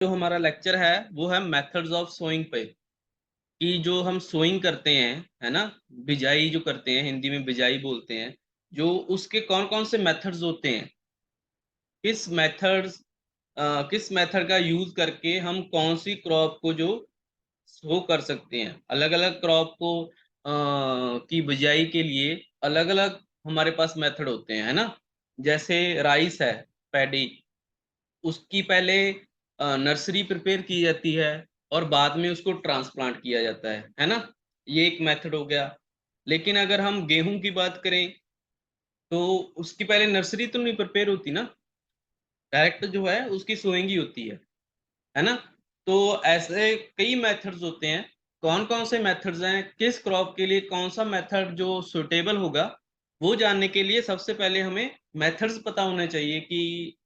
जो हमारा लेक्चर है वो है मेथड्स ऑफ सोइंग पे, कि जो हम सोइंग करते हैं, है ना, बिजाई जो करते हैं, हिंदी में बिजाई बोलते हैं, जो उसके कौन कौन से मेथड्स होते हैं, किस मेथड्स किस मेथड का यूज करके हम कौन सी क्रॉप को जो सो कर सकते हैं। अलग अलग क्रॉप को की बिजाई के लिए अलग अलग हमारे पास मेथड होते हैं, है ना। जैसे राइस है, पैडी, उसकी पहले नर्सरी प्रिपेयर की जाती है और बाद में उसको ट्रांसप्लांट किया जाता है ना। ये एक मेथड हो गया। लेकिन अगर हम गेहूं की बात करें तो उसकी पहले नर्सरी तो नहीं प्रिपेयर होती ना, डायरेक्ट जो है उसकी सोइंग ही होती है ना। तो ऐसे कई मेथड्स होते हैं। कौन कौन से मेथड्स हैं, किस क्रॉप के लिए कौन सा मेथड जो सुटेबल होगा, वो जानने के लिए सबसे पहले हमें मेथड्स पता होने चाहिए कि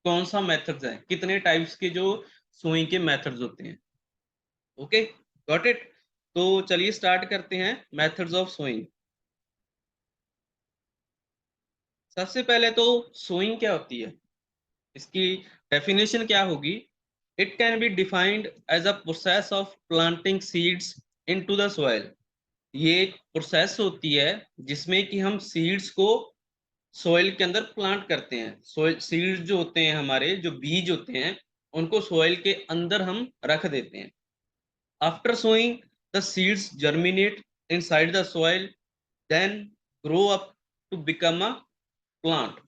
कौन सा मेथड्स है, कितने टाइप्स के जो सोइंग के मेथड्स होते हैं। Okay, got it. तो चलिए स्टार्ट करते हैं मेथड्स ऑफ सोइंग। सबसे पहले तो सोइंग क्या होती है, इसकी डेफिनेशन क्या होगी। It can be defined as a process of planting seeds into the soil. ये एक प्रोसेस होती है जिसमें कि हम सीड्स को सॉइल के अंदर प्लांट करते हैं। सॉइल सीड्स जो होते हैं, हमारे जो बीज होते हैं, उनको सॉइल के अंदर हम रख देते हैं। After sowing the seeds germinate inside the soil, then grow up to become a plant.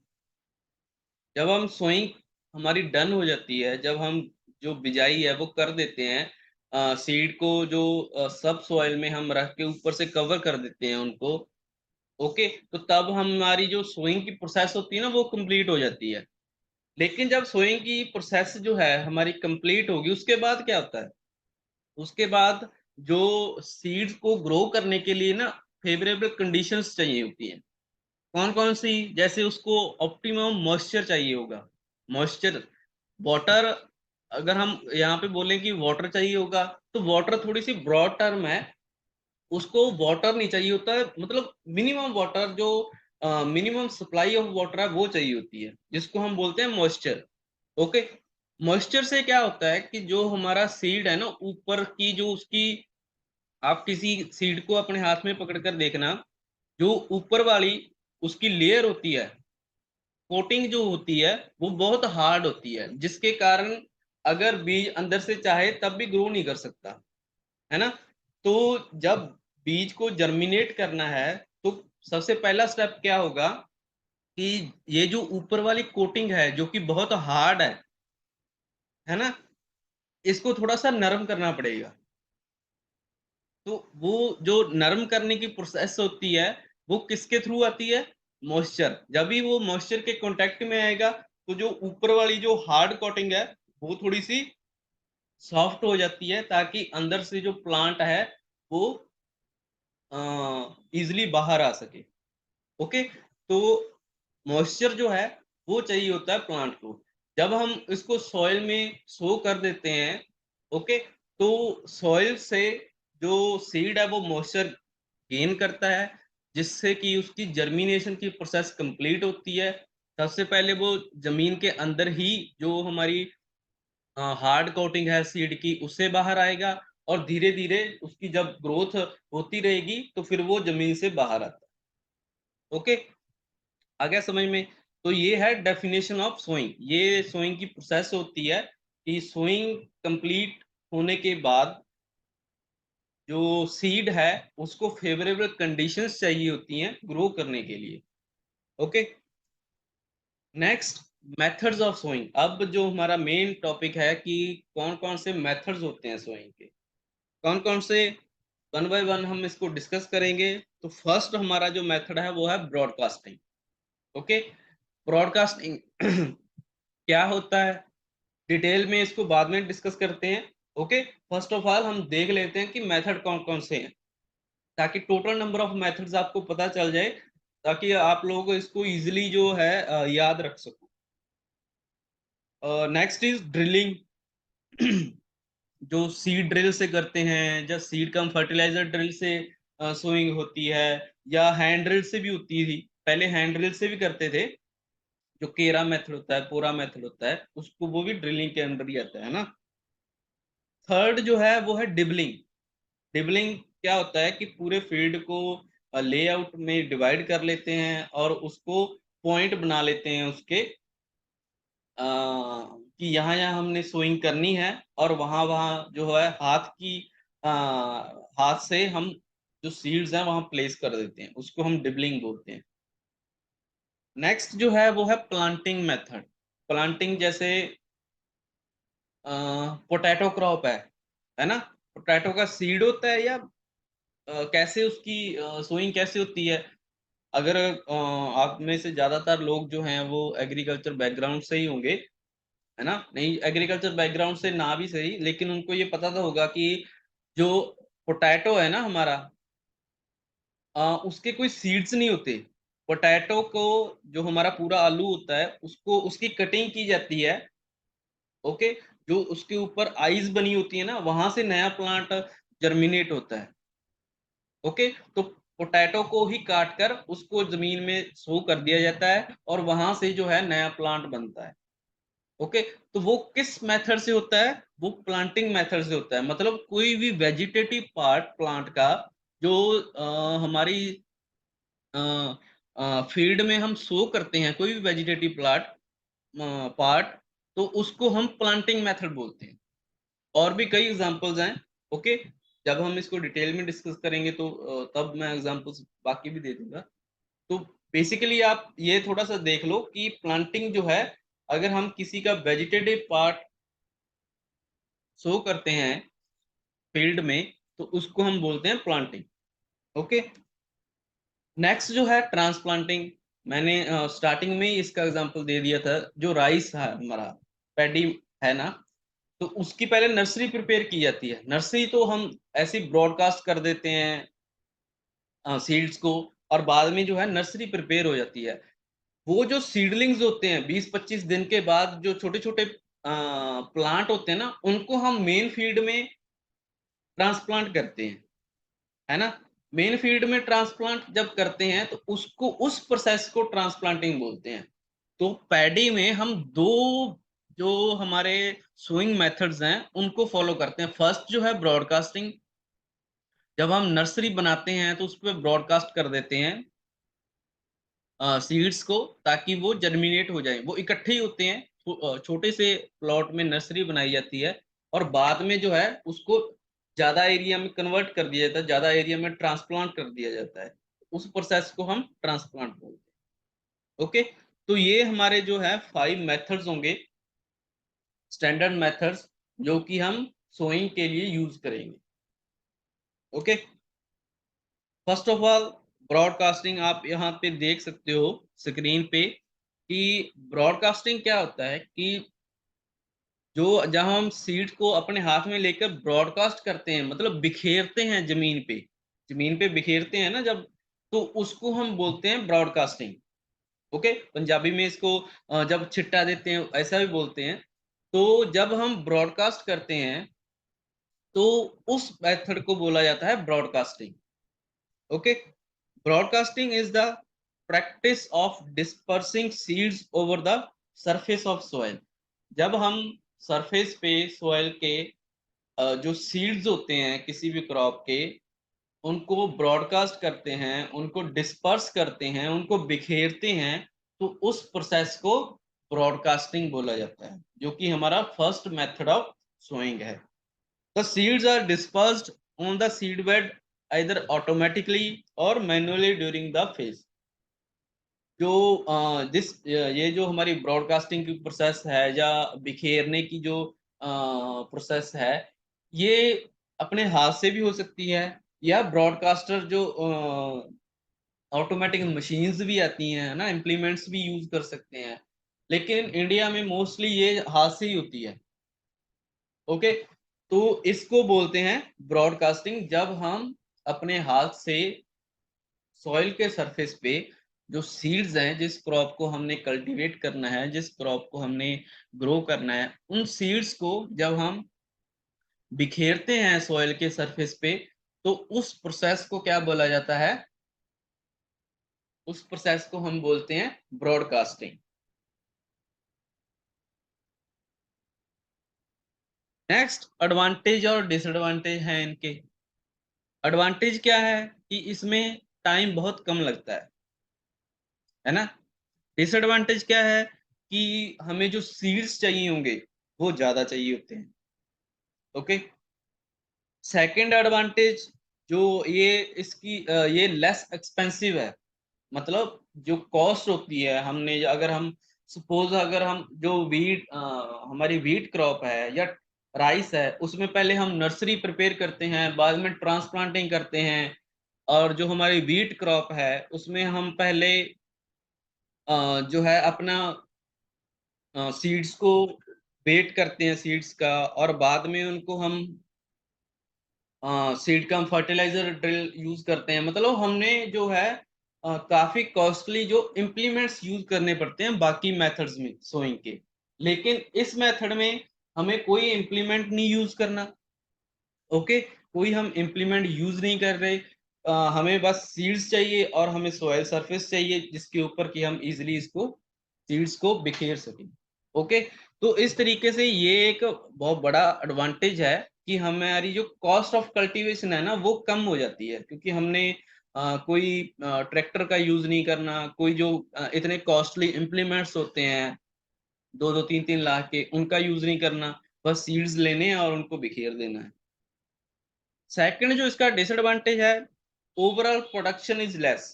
जब हम सोइंग हमारी डन हो जाती है, जब हम जो बिजाई है वो कर देते हैं, सीड को जो सब सॉइल में हम रख के ऊपर से कवर कर देते हैं उनको, ओके, तो तब हमारी जो सोइंग की प्रोसेस होती है ना वो कंप्लीट हो जाती है। लेकिन जब सोइंग की प्रोसेस जो है हमारी कंप्लीट होगी, उसके बाद क्या होता है, उसके बाद जो सीड्स को ग्रो करने के लिए ना फेवरेबल कंडीशंस चाहिए होती हैं। कौन कौन सी, जैसे उसको ऑप्टिमम मॉइस्चर चाहिए होगा। मॉइस्चर, वाटर, अगर हम यहाँ पे बोलें कि वाटर चाहिए होगा, तो वाटर थोड़ी सी ब्रॉड टर्म है। उसको वाटर नहीं चाहिए होता है, मतलब मिनिमम वाटर जो मिनिमम सप्लाई ऑफ वाटर है वो चाहिए होती है, जिसको हम बोलते हैं मॉइस्चर। ओके, मॉइस्चर से क्या होता है कि जो हमारा सीड है ना, ऊपर की जो उसकी, आप किसी सीड को अपने हाथ में पकड़ कर देखना, जो ऊपर वाली उसकी लेयर होती है, कोटिंग जो होती है, वो बहुत हार्ड होती है, जिसके कारण अगर बीज अंदर से चाहे तब भी ग्रो नहीं कर सकता, है ना। तो जब बीज को जर्मिनेट करना है, तो सबसे पहला स्टेप क्या होगा कि ये जो ऊपर वाली कोटिंग है जो कि बहुत हार्ड है ना, इसको थोड़ा सा नरम करना पड़ेगा। तो वो जो नरम करने की प्रोसेस होती है, वो किसके थ्रू आती है, मॉइस्चर। जब भी वो मॉइस्चर के कांटेक्ट में आएगा, तो जो ऊपर वाली जो हार्ड कोटिंग है वो थोड़ी सी सॉफ्ट हो जाती है, ताकि अंदर से जो प्लांट है वो इजिली बाहर आ सके। ओके, तो मॉइस्चर जो है वो चाहिए होता है प्लांट को। जब हम इसको सॉइल में सो कर देते हैं, ओके, तो सॉइल से जो सीड है वो मॉइस्चर गेन करता है, जिससे कि उसकी जर्मिनेशन की प्रोसेस कंप्लीट होती है। सबसे पहले वो जमीन के अंदर ही जो हमारी हार्ड कोटिंग है सीड की, उससे बाहर आएगा, और धीरे धीरे उसकी जब ग्रोथ होती रहेगी तो फिर वो जमीन से बाहर आता है। ओके, आ गया समझ में। तो ये है डेफिनेशन ऑफ सोइंग। ये सोइंग की प्रोसेस होती है कि सोइंग कंप्लीट होने के बाद जो सीड है उसको फेवरेबल कंडीशंस चाहिए होती हैं ग्रो करने के लिए। Okay, next, methods of sowing. अब जो हमारा मेन टॉपिक है कि कौन कौन से मेथड्स होते हैं सोइंग के, कौन कौन से, वन बाय वन हम इसको डिस्कस करेंगे। तो फर्स्ट हमारा जो मेथड है वो है ब्रॉडकास्टिंग। ओके, ब्रॉडकास्टिंग क्या होता है, डिटेल में इसको बाद में डिस्कस करते हैं। ओके, फर्स्ट ऑफ ऑल हम देख लेते हैं कि मेथड कौन कौन से हैं, ताकि टोटल नंबर ऑफ मेथड्स आपको पता चल जाए, ताकि आप लोग इसको इजीली जो है याद रख सको। Next is drilling. जो सीड ड्रिल से करते हैं, या सीड कम फर्टिलाइजर ड्रिल से सोइंग होती है, या हैंड ड्रिल से भी होती थी। पहले हैंड ड्रिल से भी करते थे, जो केरा मेथड होता है, पोरा मेथड होता है, उसको वो भी ड्रिलिंग के अंदर ही आता है ना। थर्ड जो है वो है डिबलिंग। डिबलिंग क्या होता है कि पूरे फील्ड को लेआउट में डिवाइड कर लेते हैं और उसको पॉइंट बना लेते हैं उसके, कि यहाँ यहाँ हमने सोइंग करनी है, और वहां वहां जो है आ, हाथ से हम जो सीड्स हैं वहां प्लेस कर देते हैं, उसको हम डिबलिंग बोलते हैं। नेक्स्ट जो है वो है प्लांटिंग मेथड। प्लांटिंग जैसे पोटैटो क्रॉप है ना, पोटैटो का सीड होता है, या कैसे उसकी सोइंग कैसे होती है। अगर आप में से ज्यादातर लोग जो हैं वो एग्रीकल्चर बैकग्राउंड से ही होंगे, है ना, नहीं एग्रीकल्चर बैकग्राउंड से ना भी सही, लेकिन उनको ये पता तो होगा कि जो पोटैटो है ना हमारा, उसके कोई सीड्स नहीं होते। पोटैटो को, जो हमारा पूरा आलू होता है, उसको उसकी कटिंग की जाती है। ओके, जो उसके ऊपर आइज बनी होती है ना, वहां से नया प्लांट जर्मिनेट होता है। ओके, तो पोटैटो को ही काट कर उसको जमीन में सो कर दिया जाता है, और वहां से जो है नया प्लांट बनता है। ओके, तो वो किस मेथड से होता है? वो प्लांटिंग मेथड से होता है। मतलब कोई भी वेजिटेटिव पार्ट प्लांट का जो हमारी फील्ड में हम सो करते हैं, कोई भी वेजिटेटिव प्लांट पार्ट, तो उसको हम प्लांटिंग मेथड बोलते हैं। और भी कई एग्जांपल्स हैं। ओके, जब हम इसको डिटेल में डिस्कस करेंगे तो तब मैं एग्जांपल्स बाकी भी दे दूंगा। तो बेसिकली आप ये थोड़ा सा देख लो कि प्लांटिंग जो है, अगर हम किसी का वेजिटेटिव पार्ट शो करते हैं फील्ड में, तो उसको हम बोलते हैं प्लांटिंग। ओके, नेक्स्ट जो है ट्रांसप्लांटिंग। मैंने स्टार्टिंग में ही इसका एग्जांपल दे दिया था, जो राइस है हमारा, पैडी है ना, तो उसकी पहले नर्सरी प्रिपेयर की जाती है। नर्सरी तो हम ऐसे ब्रॉडकास्ट कर देते हैं सीड्स को, और बाद में जो है नर्सरी प्रिपेयर हो जाती है। वो जो सीडलिंग्स होते हैं 20-25 दिन के बाद, जो छोटे छोटे प्लांट होते हैं ना, उनको हम मेन फील्ड में ट्रांसप्लांट करते हैं, है ना। मेन फील्ड में ट्रांसप्लांट जब करते हैं तो उसको, उस प्रोसेस को ट्रांसप्लांटिंग बोलते हैं। तो पैडी में हम दो जो हमारे सोइंग मेथड्स हैं उनको फॉलो करते हैं। फर्स्ट जो है ब्रॉडकास्टिंग। जब हम नर्सरी बनाते हैं तो उस पर ब्रॉडकास्ट कर देते हैं सीड्स को, ताकि वो जर्मिनेट हो जाए। वो इकट्ठे ही होते हैं, छोटे से प्लॉट में नर्सरी बनाई जाती है, और बाद में जो है उसको ज्यादा एरिया में कन्वर्ट कर दिया जाता है, ज्यादा एरिया में ट्रांसप्लांट कर दिया जाता है। उस प्रोसेस को हम ट्रांसप्लांट बोलते हैं। ओके, तो ये हमारे जो है 5 मेथड्स होंगे, स्टैंडर्ड मेथड्स, जो कि हम सोइंग के लिए यूज करेंगे। Okay, first of all broadcasting, आप यहाँ पे देख सकते हो स्क्रीन पे कि ब्रॉडकास्टिंग क्या होता है कि जो, जहां हम सीड को अपने हाथ में लेकर ब्रॉडकास्ट करते हैं, मतलब बिखेरते हैं जमीन पे, जमीन पे बिखेरते हैं ना जब, तो उसको हम बोलते हैं ब्रॉडकास्टिंग। ओके, पंजाबी में इसको जब छिट्टा देते हैं ऐसा भी बोलते हैं। तो जब हम ब्रॉडकास्ट करते हैं तो उस मेथड को बोला जाता है broadcasting. Okay, broadcasting is the practice of dispersing seeds over the surface of soil। जब हम सरफेस पे सोयल के जो सीड्स होते हैं किसी भी क्रॉप के, उनको ब्रॉडकास्ट करते हैं, उनको डिस्पर्स करते हैं, उनको बिखेरते हैं, तो उस प्रोसेस को ब्रॉडकास्टिंग बोला जाता है, जो कि हमारा फर्स्ट मेथड ऑफ सोइंग है। The seeds are dispersed on the seedbed either automatically or manually during the phase। जो ये जो हमारी ब्रॉडकास्टिंग की प्रोसेस है, या बिखेरने की जो प्रोसेस है, ये अपने हाथ से भी हो सकती है, या ब्रॉडकास्टर जो ऑटोमेटिक मशीन्स भी आती हैं ना, इम्प्लीमेंट्स भी यूज कर सकते हैं, लेकिन इंडिया में मोस्टली ये हाथ से ही होती है। ओके, तो इसको बोलते हैं ब्रॉडकास्टिंग, जब हम अपने हाथ से सॉइल के सरफेस पे जो सीड्स हैं, जिस क्रॉप को हमने कल्टीवेट करना है, जिस क्रॉप को हमने ग्रो करना है, उन सीड्स को जब हम बिखेरते हैं सॉइल के सरफेस पे, तो उस प्रोसेस को क्या बोला जाता है? उस प्रोसेस को हम बोलते हैं ब्रॉडकास्टिंग। नेक्स्ट एडवांटेज और डिसएडवांटेज है इनके। एडवांटेज क्या है कि इसमें टाइम बहुत कम लगता है ना। डिसएडवांटेज क्या है कि हमें जो सीड्स चाहिए होंगे वो ज्यादा चाहिए होते हैं। ओके। सेकंड एडवांटेज जो ये लेस एक्सपेंसिव है। मतलब जो कॉस्ट होती है, हमने अगर हम सपोज अगर हम जो हमारी वीट क्रॉप है या राइस है, उसमें पहले हम नर्सरी प्रिपेयर करते हैं, बाद में ट्रांसप्लांटिंग करते हैं। और जो हमारी वीट क्रॉप है उसमें हम पहले जो है अपना सीड्स को वेट करते हैं सीड्स का, और बाद में उनको हम seed cum fertiliser drill use करते हैं। मतलब हमने जो है काफी कॉस्टली जो इम्प्लीमेंट्स यूज करने पड़ते हैं बाकी मेथड्स में सोइंग के। लेकिन इस मेथड में हमें कोई इम्प्लीमेंट नहीं यूज करना। ओके। कोई हम इम्प्लीमेंट यूज नहीं कर रहे। हमें बस सीड्स चाहिए और हमें सॉइल सरफेस चाहिए जिसके ऊपर कि हम इजिली इसको सीड्स को बिखेर सकें। ओके। तो इस तरीके से ये एक बहुत बड़ा एडवांटेज है कि हमारी जो कॉस्ट ऑफ कल्टीवेशन है ना वो कम हो जाती है, क्योंकि हमने कोई ट्रैक्टर का यूज नहीं करना, कोई जो इतने कॉस्टली इम्प्लीमेंट्स होते हैं 2-2 3-3 लाख के, उनका यूज नहीं करना। बस सीड्स लेने हैं और उनको बिखेर देना है। सेकंड जो इसका डिसएडवांटेज है, ओवरऑल प्रोडक्शन इज लेस।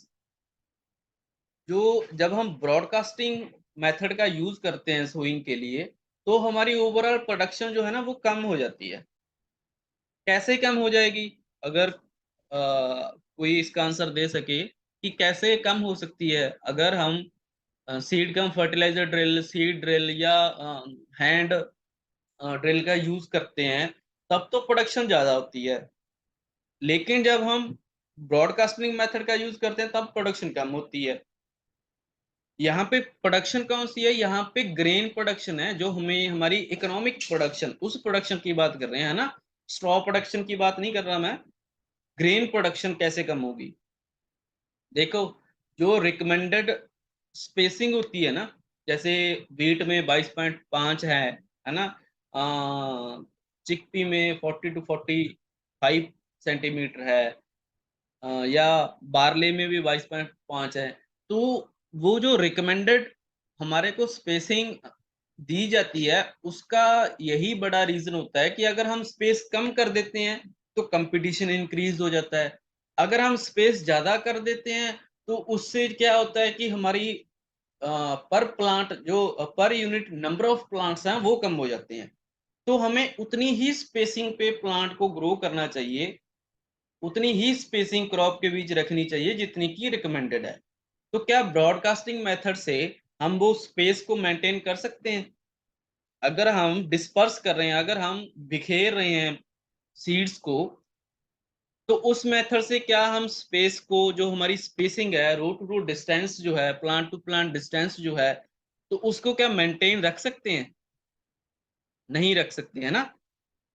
जो जब हम ब्रॉडकास्टिंग मेथड का यूज करते हैं सोइंग के लिए, तो हमारी ओवरऑल प्रोडक्शन जो है ना वो कम हो जाती है। कैसे कम हो जाएगी? अगर कोई इसका आंसर दे सके कि कैसे कम हो सकती है, अगर हम seed cum fertiliser drill, seed drill या हैंड ड्रिल का यूज करते हैं, तब तो प्रोडक्शन ज्यादा होती है। लेकिन जब हम ब्रॉडकास्टिंग मेथड का यूज करते हैं तब प्रोडक्शन कम होती है। यहाँ पे प्रोडक्शन कौन सी है? यहाँ पे ग्रेन प्रोडक्शन है, जो हमें हमारी इकोनॉमिक प्रोडक्शन, उस प्रोडक्शन की बात कर रहे हैं ना। स्ट्रॉ प्रोडक्शन की बात नहीं कर रहा मैं। ग्रेन प्रोडक्शन कैसे कम होगी? देखो, जो रिकमेंडेड स्पेसिंग होती है ना, जैसे वीट में 22.5 है ना। चिकपी में 40 to 45 सेंटीमीटर है। या बारले में भी 22.5 है। तो वो जो रिकमेंडेड हमारे को स्पेसिंग दी जाती है, उसका यही बड़ा रीजन होता है कि अगर हम स्पेस कम कर देते हैं तो कंपटीशन इंक्रीज हो जाता है। अगर हम स्पेस ज्यादा कर देते हैं तो उससे क्या होता है कि हमारी पर प्लांट जो per unit number of plants हैं वो कम हो जाते हैं। तो हमें उतनी ही स्पेसिंग पे प्लांट को ग्रो करना चाहिए, उतनी ही स्पेसिंग क्रॉप के बीच रखनी चाहिए जितनी की रिकमेंडेड है। तो क्या ब्रॉडकास्टिंग मेथड से हम वो स्पेस को मेंटेन कर सकते हैं? अगर हम डिस्पर्स कर रहे हैं, अगर हम बिखेर रहे हैं सीड्स को, तो उस मेथड से क्या हम स्पेस को, जो हमारी स्पेसिंग है, रो टू रो डिस्टेंस जो है, प्लांट टू प्लांट डिस्टेंस जो है, तो उसको क्या मेंटेन रख सकते हैं? नहीं रख सकते, है ना।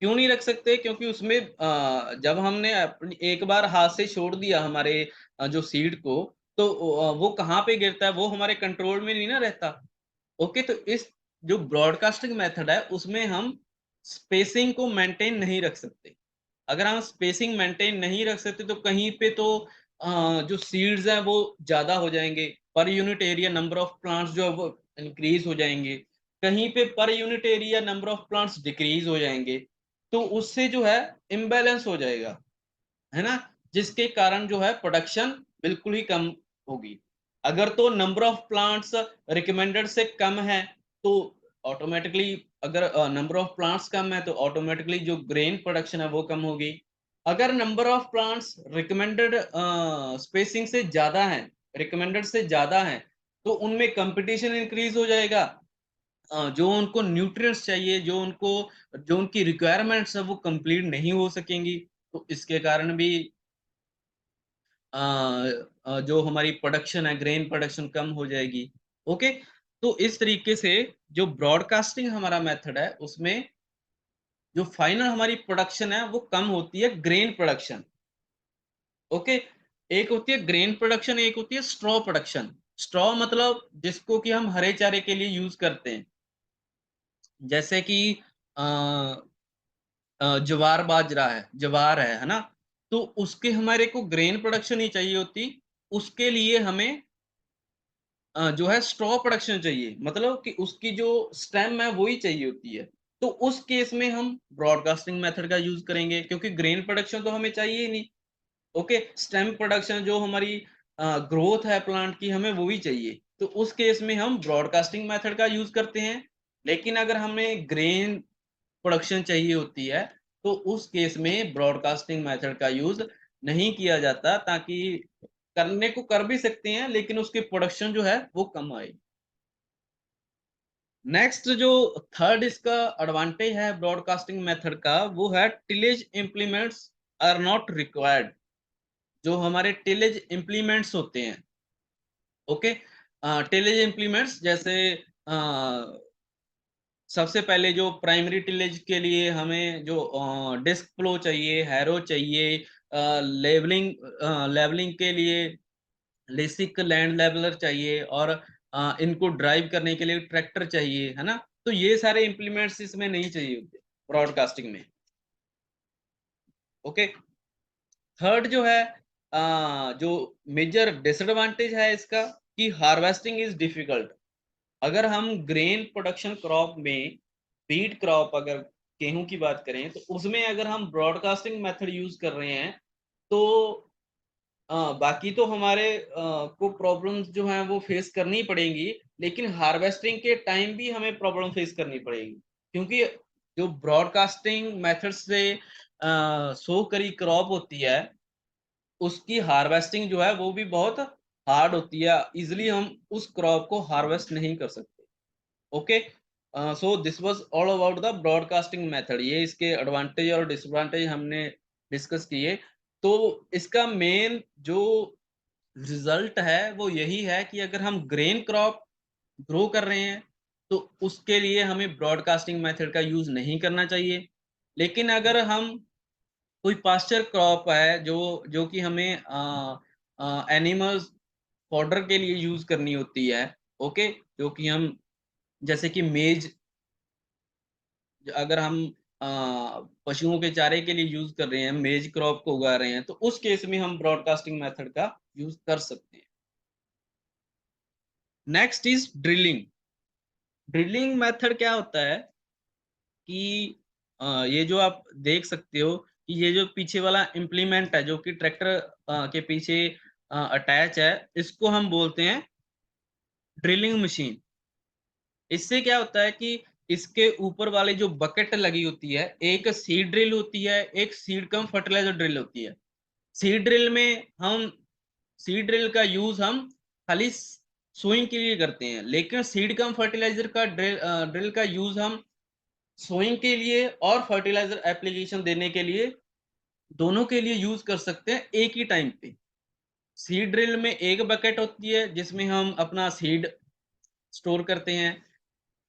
क्यों नहीं रख सकते? क्योंकि उसमें जब हमने अपनी एक बार हाथ से छोड़ दिया हमारे जो सीड को, तो वो कहाँ पे गिरता है? वो हमारे कंट्रोल में नहीं ना रहता। ओके। तो इस जो ब्रॉडकास्टिंग मेथड है उसमें हम स्पेसिंग को मेंटेन नहीं रख सकते। अगर हम स्पेसिंग मेंटेन नहीं रख सकते तो कहीं पे तो जो सीड्स हैं वो ज्यादा हो जाएंगे, पर unit area number of plants जो है वो इंक्रीज हो जाएंगे। कहीं पे पर unit area number of plants decrease हो जाएंगे। तो उससे जो है इम्बैलेंस हो जाएगा, है ना। जिसके कारण जो है प्रोडक्शन बिल्कुल ही कम होगी। अगर तो नंबर ऑफ प्लांट्स रिकमेंडेड से कम है तो ऑटोमेटिकली, अगर नंबर ऑफ प्लांट्स कम है तो ऑटोमेटिकली जो ग्रेन प्रोडक्शन है वो कम होगी। अगर number of plants recommended spacing से ज्यादा है, रिकमेंडेड से ज्यादा है, तो उनमें कंपटीशन इंक्रीज हो जाएगा। जो उनको न्यूट्रिएंट्स चाहिए, जो उनकी रिक्वायरमेंट्स है वो कंप्लीट नहीं हो सकेंगी। तो इसके कारण भी जो हमारी प्रोडक्शन है, ग्रेन प्रोडक्शन कम हो जाएगी। ओके। तो इस तरीके से जो ब्रॉडकास्टिंग हमारा मेथड है उसमें जो फाइनल हमारी प्रोडक्शन है वो कम होती है, ग्रेन प्रोडक्शन। ओके। एक होती है ग्रेन प्रोडक्शन, एक होती है स्ट्रॉ प्रोडक्शन। स्ट्रॉ मतलब जिसको कि हम हरे चारे के लिए यूज करते हैं। जैसे कि ज्वार बाजरा है, ज्वार है ना, तो उसके हमारे को ग्रेन प्रोडक्शन ही चाहिए होती, उसके लिए हमें जो है स्ट्रॉ प्रोडक्शन चाहिए, मतलब कि उसकी जो स्टेम है वही चाहिए होती है। तो उस केस में हम ब्रॉडकास्टिंग मेथड का यूज करेंगे, क्योंकि ग्रेन प्रोडक्शन तो हमें चाहिए ही नहीं। ओके, स्टेम प्रोडक्शन जो हमारी ग्रोथ है प्लांट की, हमें वो भी चाहिए, तो उस केस में हम ब्रॉडकास्टिंग मेथड का यूज करते हैं। लेकिन अगर हमें ग्रेन प्रोडक्शन चाहिए होती है, तो उस केस में ब्रॉडकास्टिंग मेथड का यूज नहीं किया जाता, ताकि करने को कर भी सकते हैं लेकिन उसकी प्रोडक्शन जो है वो कम आए। नेक्स्ट जो थर्ड इसका एडवांटेज है ब्रॉडकास्टिंग मेथड का, वो है tillage implements are not required. जो हमारे टिलेज इम्प्लीमेंट्स होते हैं, ओके, टिलेज इम्प्लीमेंट्स जैसे सबसे पहले जो प्राइमरी टिलेज के लिए हमें जो डिस्क प्लो चाहिए, हैरो चाहिए, लेवलिंग लेवलिंग के लिए लेसिक लैंड लेवलर चाहिए, और इनको ड्राइव करने के लिए ट्रैक्टर चाहिए, है ना। तो ये सारे इंप्लीमेंट्स इसमें नहीं चाहिए होते ब्रॉडकास्टिंग में। ओके, थर्ड जो है जो मेजर डिसएडवांटेज है इसका, कि हार्वेस्टिंग इज डिफिकल्ट। अगर हम ग्रेन प्रोडक्शन क्रॉप में, बीट क्रॉप अगर गेहूं की बात करें, तो उसमें अगर हम ब्रॉडकास्टिंग मेथड यूज कर रहे हैं, तो बाकी तो हमारे को प्रॉब्लम्स जो हैं वो फेस करनी पड़ेंगी, लेकिन हार्वेस्टिंग के टाइम भी हमें प्रॉब्लम फेस करनी पड़ेगी, क्योंकि जो ब्रॉडकास्टिंग मेथड से सो करी क्रॉप होती है, उसकी हार्वेस्टिंग जो है वो भी बहुत हार्ड होती है, इजिली हम उस क्रॉप को हार्वेस्ट नहीं कर सकते। Okay, so this was all about the broadcasting method. ये इसके एडवांटेज और डिसएडवांटेज हमने डिस्कस किए। तो इसका मेन जो रिजल्ट है वो यही है कि अगर हम ग्रेन क्रॉप ग्रो कर रहे हैं, तो उसके लिए हमें ब्रॉडकास्टिंग मेथड का यूज नहीं करना चाहिए। लेकिन अगर हम कोई पास्चर क्रॉप है जो जो कि हमें एनिमल्स फॉडर के लिए यूज करनी होती है, ओके, जो कि हम जैसे कि मेज, अगर हम पशुओं के चारे के लिए यूज कर रहे हैं, मेज क्रॉप को उगा रहे हैं, तो उस केस में हम ब्रॉडकास्टिंग मेथड का यूज कर सकते हैं। Next is drilling. Drilling method क्या होता है कि ये जो आप देख सकते हो कि ये जो पीछे वाला इम्प्लीमेंट है जो कि ट्रैक्टर के पीछे अटैच है, इसको हम बोलते हैं ड्रिलिंग मशीन। इससे क्या होता है कि इसके ऊपर वाले जो बकेट लगी होती है, एक सीड ड्रिल होती है, एक सीड कम फर्टिलाइजर ड्रिल होती है। सीड ड्रिल में हम सीड ड्रिल का यूज हम खाली सोइंग के लिए करते हैं, लेकिन सीड कम फर्टिलाइजर का ड्रिल का यूज हम सोइंग के लिए और फर्टिलाइजर एप्लीकेशन देने के लिए, दोनों के लिए यूज कर सकते हैं एक ही टाइम पे। सीड ड्रिल में एक बकेट होती है जिसमें हम अपना सीड स्टोर करते हैं,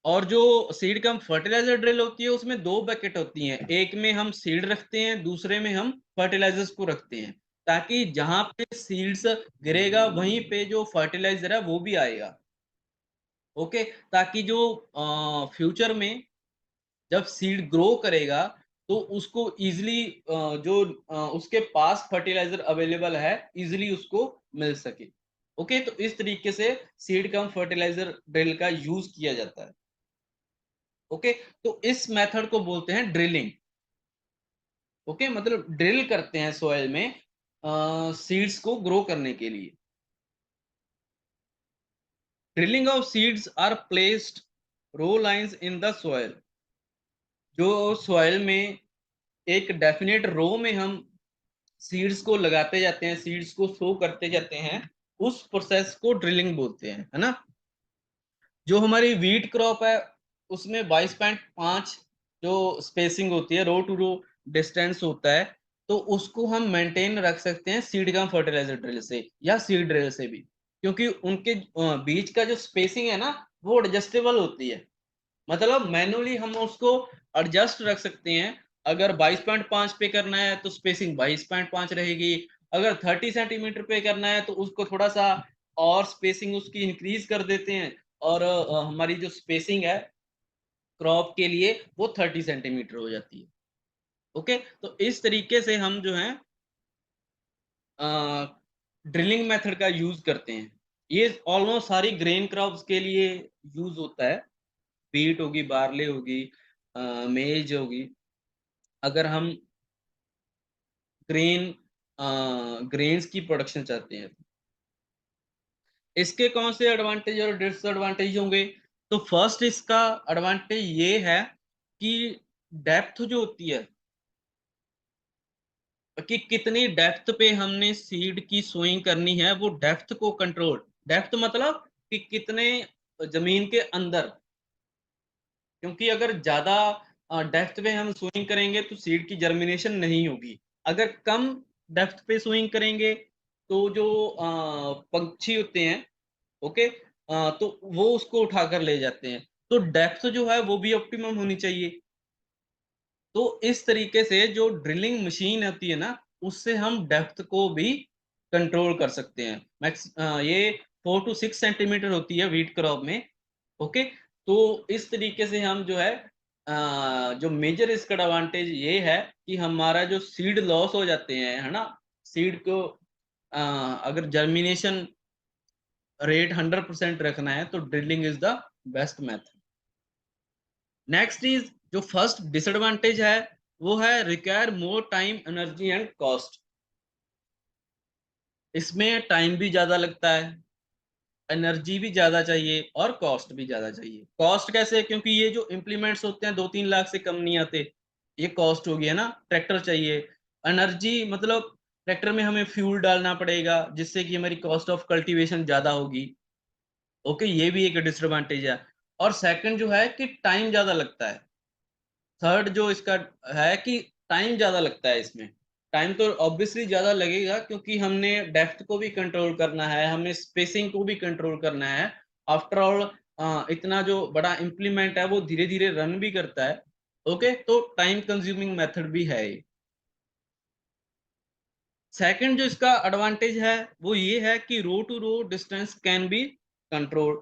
और जो सीड कम फर्टिलाइजर ड्रिल होती है उसमें दो बकेट होती हैं, एक में हम सीड रखते हैं, दूसरे में हम फर्टिलाइजर्स को रखते हैं, ताकि जहां पे सीड्स गिरेगा वहीं पे जो फर्टिलाइजर है वो भी आएगा। ओके, ताकि जो फ्यूचर में जब सीड ग्रो करेगा, तो उसको इजिली जो उसके पास फर्टिलाइजर अवेलेबल है, इजिली उसको मिल सके। ओके, तो इस तरीके से सीड कम फर्टिलाइजर ड्रिल का यूज किया जाता है। ओके, तो इस मेथड को बोलते हैं ड्रिलिंग। ओके, मतलब ड्रिल करते हैं सॉइल में सीड्स को ग्रो करने के लिए। Drilling of seeds are placed row lines in the soil. जो सॉइल में एक डेफिनेट रो में हम सीड्स को लगाते जाते हैं, सीड्स को सो करते जाते हैं, उस प्रोसेस को ड्रिलिंग बोलते हैं, है ना। जो हमारी वीट क्रॉप है, उसमें 22.5 जो स्पेसिंग होती है, रो टू रो डिस्टेंस होता है, तो उसको हम मेंटेन रख सकते हैं सीड कम फर्टिलाइजर ड्रिल से या सीड ड्रिल से भी, क्योंकि उनके बीच का जो स्पेसिंग है ना, वो एडजस्टेबल होती है। मतलब मैनुअली हम उसको एडजस्ट रख सकते हैं। अगर 22.5 पे करना है तो स्पेसिंग 22.5 रहेगी, अगर 30 सेंटीमीटर पे करना है तो उसको थोड़ा सा और स्पेसिंग उसकी इंक्रीज कर देते हैं, और हमारी जो स्पेसिंग है क्रॉप के लिए वो 30 सेंटीमीटर हो जाती है। ओके, तो इस तरीके से हम जो है ड्रिलिंग मेथड का यूज करते हैं। ये ऑलमोस्ट सारी ग्रेन क्रॉप्स के लिए यूज होता है। बीट होगी, बार्ले होगी, मेज होगी। अगर हम ग्रेन ग्रेन्स की प्रोडक्शन चाहते हैं, इसके कौन से एडवांटेज और डिसएडवांटेज होंगे? तो फर्स्ट इसका एडवांटेज ये है कि डेप्थ जो होती है, कि कितनी डेप्थ पे हमने सीड की सोइंग करनी है, वो डेप्थ को कंट्रोल, डेप्थ मतलब कि कितने जमीन के अंदर, क्योंकि अगर ज्यादा डेप्थ पे हम सोइंग करेंगे तो सीड की जर्मिनेशन नहीं होगी। अगर कम डेप्थ पे सोइंग करेंगे तो जो पंछी होते हैं, ओके, तो वो उसको उठाकर ले जाते हैं। तो डेप्थ जो है वो भी ऑप्टिमम होनी चाहिए। तो इस तरीके से जो ड्रिलिंग मशीन होती है ना, उससे हम डेप्थ को भी कंट्रोल कर सकते हैं। ये 4 to 6 सेंटीमीटर होती है वीट क्रॉप में। ओके, तो इस तरीके से हम जो है जो मेजर इसका एडवांटेज ये है कि हमारा जो सीड लॉस हो जाते हैं, है ना, सीड को अगर जर्मिनेशन रेट 100% रखना है तो drilling is the best method. Next is जो फर्स्ट डिसएडवांटेज है, वो है require more time, energy and cost. इसमें टाइम भी ज्यादा लगता है, एनर्जी भी ज्यादा चाहिए और कॉस्ट भी ज्यादा चाहिए। कॉस्ट कैसे? क्योंकि ये जो इम्प्लीमेंट्स होते हैं 2-3 लाख से कम नहीं आते, ये कॉस्ट होगी, है ना। ट्रैक्टर चाहिए, एनर्जी मतलब ट्रैक्टर में हमें फ्यूल डालना पड़ेगा, जिससे कि हमारी कॉस्ट ऑफ कल्टीवेशन ज्यादा होगी। ओके, ये भी एक डिसएडवांटेज है। और सेकंड जो है कि टाइम ज्यादा लगता है। थर्ड जो इसका है कि टाइम ज्यादा लगता है इसमें। टाइम तो ऑब्वियसली ज्यादा लगेगा, क्योंकि हमने डेप्थ को भी कंट्रोल करना है, हमें स्पेसिंग को भी कंट्रोल करना है। आफ्टर ऑल इतना जो बड़ा इम्प्लीमेंट है वो धीरे धीरे रन भी करता है। ओके, तो टाइम कंज्यूमिंग मेथड भी है ये। सेकंड जो इसका एडवांटेज है वो ये है कि row to row distance can be control,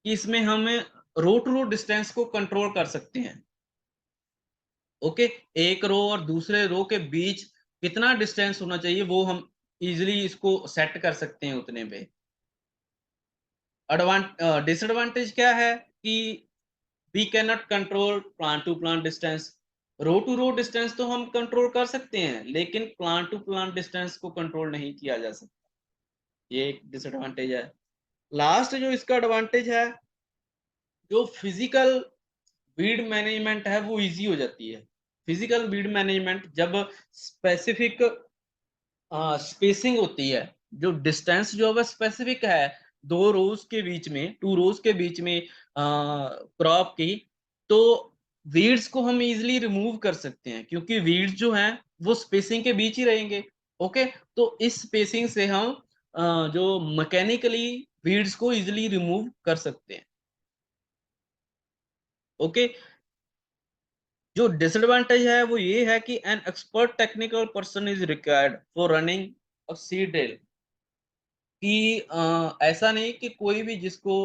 कि इसमें हमें रो टू रो डिस्टेंस को कंट्रोल कर सकते हैं। ओके, एक रो और दूसरे रो के बीच कितना डिस्टेंस होना चाहिए वो हम इजीली इसको सेट कर सकते हैं उतने पे। डिसएडवांटेज क्या है कि we can not control plant to plant distance. Row to row distance तो हम कंट्रोल कर सकते हैं, लेकिन प्लांट टू प्लांट डिस्टेंस को कंट्रोल नहीं किया जा सकता। ये एक डिसएडवांटेज है। लास्ट जो इसका एडवांटेज है, जो फिजिकल वीड मैनेजमेंट है वो इजी हो जाती है। फिजिकल वीड मैनेजमेंट जब स्पेसिफिक स्पेसिंग होती है, जो डिस्टेंस जो है स्पेसिफिक है, 2 रोज के बीच में, 2 रोज के बीच में क्रॉप की, तो वीड्स को हम इजीली रिमूव कर सकते हैं, क्योंकि वीड्स जो हैं वो स्पेसिंग के बीच ही रहेंगे। ओके, तो इस स्पेसिंग से हम जो मैकेनिकली वीड्स को इजीली रिमूव कर सकते हैं। ओके, जो डिसएडवांटेज है वो ये है कि an expert technical person is required for running a seed drill. कि ऐसा नहीं कि कोई भी जिसको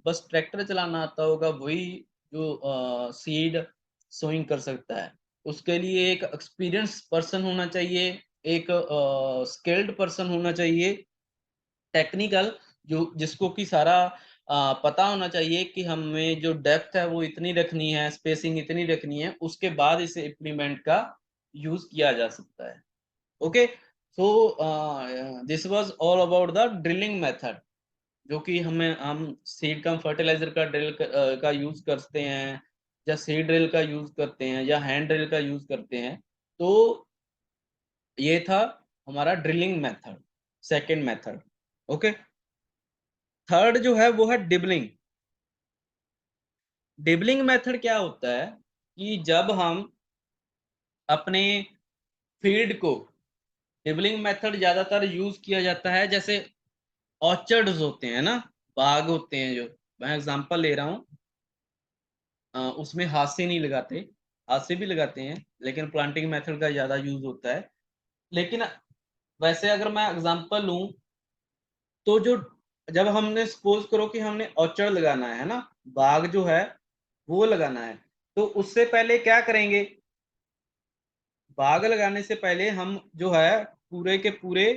बस ट्रैक्टर चलाना आता होगा वही जो सीड सोइंग कर सकता है। उसके लिए एक एक्सपीरियंस पर्सन होना चाहिए, एक स्किल्ड पर्सन होना चाहिए, टेक्निकल, जो जिसको कि सारा पता होना चाहिए कि हमें जो डेप्थ है वो इतनी रखनी है, स्पेसिंग इतनी रखनी है, उसके बाद इसे इम्प्लीमेंट का यूज किया जा सकता है। Okay, so this was all about the drilling method, जो कि हम सीड कम फर्टिलाइजर का का यूज करते हैं, या सीड ड्रिल का यूज करते हैं, या हैंड ड्रिल का यूज करते हैं। तो ये था हमारा drilling method, second method. Okay, third जो है वो है डिबलिंग। डिबलिंग मेथड क्या होता है कि जब हम अपने फील्ड को, डिबलिंग मेथड ज्यादातर यूज किया जाता है जैसे ऑर्चर्ड्स होते हैं ना, बाग होते हैं, जो मैं एग्जांपल ले रहा हूँ, उसमें हाथ से नहीं लगाते, हाथ से भी लगाते हैं, लेकिन प्लांटिंग मेथड का ज्यादा यूज होता है। लेकिन वैसे अगर मैं एग्जांपल लूं, तो जो जब हमने सपोज करो कि हमने ऑर्चर्ड लगाना है ना, बाग जो है वो लगाना है, तो उससे पहले क्या करेंगे? बाग लगाने से पहले हम जो है पूरे के पूरे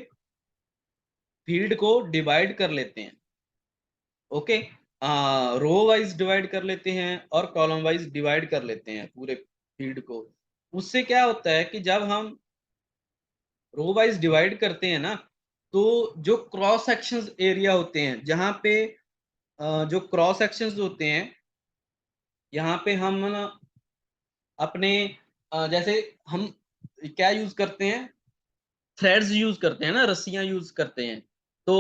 फील्ड को डिवाइड कर लेते हैं। ओके, रो वाइज डिवाइड कर लेते हैं और कॉलम वाइज डिवाइड कर लेते हैं पूरे फील्ड को। उससे क्या होता है कि जब हम रो वाइज डिवाइड करते हैं ना, तो जो क्रॉस सेक्शन एरिया होते हैं, जहाँ पे जो क्रॉस सेक्शंस होते हैं, यहाँ पे हम ना अपने जैसे हम क्या यूज करते हैं, थ्रेड्स यूज करते हैं ना, रस्सियां यूज करते हैं। तो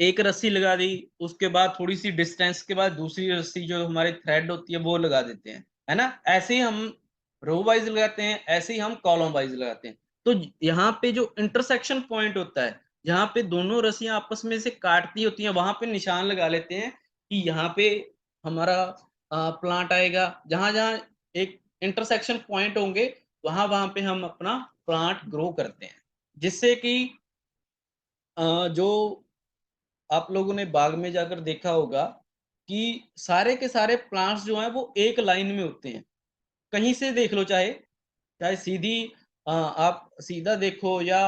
एक रस्सी लगा दी, उसके बाद थोड़ी सी डिस्टेंस के बाद दूसरी रस्सी जो हमारे थ्रेड होती है वो लगा देते हैं, है ना। ऐसे ही हम रो वाइज लगाते हैं, ऐसे ही हम कॉलम वाइज लगाते हैं। तो यहाँ पे जो इंटरसेक्शन पॉइंट होता है, जहाँ पे दोनों रस्सियां आपस में से काटती होती हैं, वहां पे निशान लगा लेते हैं कि यहाँ पे हमारा प्लांट आएगा। जहां जहां एक इंटरसेक्शन पॉइंट होंगे, वहां वहां पे हम अपना प्लांट ग्रो करते हैं। जिससे कि जो आप लोगों ने बाग में जाकर देखा होगा कि सारे के सारे प्लांट्स जो हैं वो एक लाइन में होते हैं। कहीं से देख लो, चाहे चाहे सीधी आप सीधा देखो या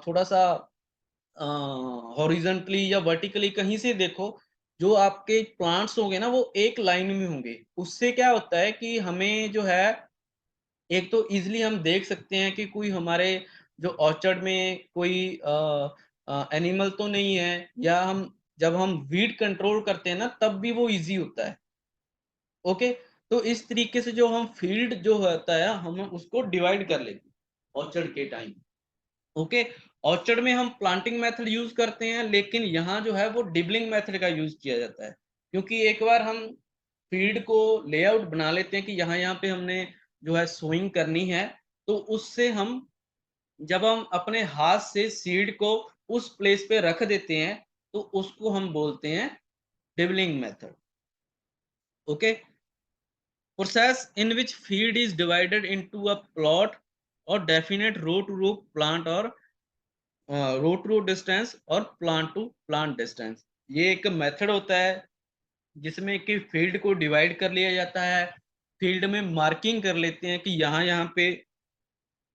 थोड़ा सा हॉरिजॉन्टली या वर्टिकली कहीं से देखो, जो आपके प्लांट्स होंगे ना वो एक लाइन में होंगे। उससे क्या होता है कि हमें जो है, एक तो इजीली हम देख सकते हैं कि कोई हमारे जो ऑर्चर्ड में कोई एनिमल तो नहीं है, या हम जब हम वीड कंट्रोल करते हैं ना तब भी वो इजी होता है। ओके, तो इस तरीके से जो हम फील्ड जो होता है हम उसको डिवाइड कर लेते हैं ऑर्चर्ड के टाइम। ओके, ऑर्चर्ड में हम प्लांटिंग मेथड यूज करते हैं, लेकिन यहाँ जो है वो डिबलिंग मेथड का यूज किया जाता है। क्योंकि एक बार हम फील्ड को लेआउट बना लेते हैं कि यहाँ यहाँ पे हमने जो है सोइंग करनी है, तो उससे हम जब हम अपने हाथ से सीड को उस प्लेस पे रख देते हैं, तो उसको हम बोलते हैं dibbling method. Okay, process in which feed is divided into a plot or definite row to row plant or row to row distance और प्लांट टू प्लांट डिस्टेंस। ये एक मेथड होता है जिसमें कि फील्ड को डिवाइड कर लिया जाता है। फील्ड में मार्किंग कर लेते हैं कि यहाँ यहाँ पे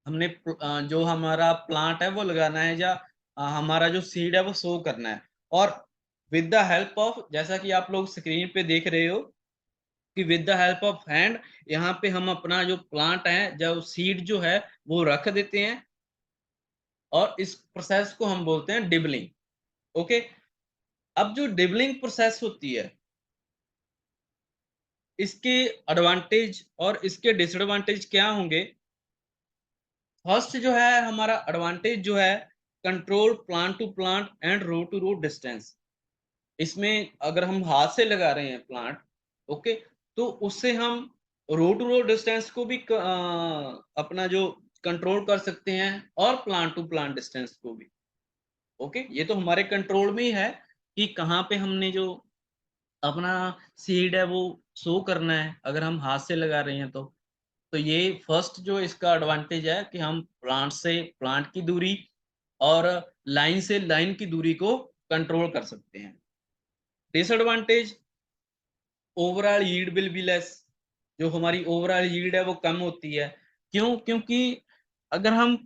हमने जो हमारा प्लांट है वो लगाना है, या हमारा जो सीड है वो सो करना है। और विद द हेल्प ऑफ, जैसा कि आप लोग स्क्रीन पे देख रहे हो कि with the help of hand, यहाँ पे हम अपना जो प्लांट है, जो सीड जो है वो रख देते हैं। और इस प्रोसेस को हम बोलते हैं डिबलिंग। ओके, अब जो डिबलिंग प्रोसेस होती है, इसके एडवांटेज और इसके डिसएडवांटेज क्या होंगे। फर्स्ट जो है हमारा एडवांटेज जो है, control plant to plant and row to row distance. इसमें अगर हम हाथ से लगा रहे हैं प्लांट, ओके, तो उससे हम रो टू रो डिस्टेंस को भी अपना जो कंट्रोल कर सकते हैं, और प्लांट टू प्लांट डिस्टेंस को भी। ओके, ये तो हमारे कंट्रोल में ही है कि कहाँ पे हमने जो अपना सीड है वो सो करना है, अगर हम हाथ से लगा रहे हैं तो ये फर्स्ट जो इसका एडवांटेज है कि हम प्लांट से प्लांट की दूरी और लाइन से लाइन की दूरी को कंट्रोल कर सकते हैं। Disadvantage, overall yield will be less. जो हमारी ओवरऑल यील्ड है वो कम होती है। क्यों? क्योंकि अगर हम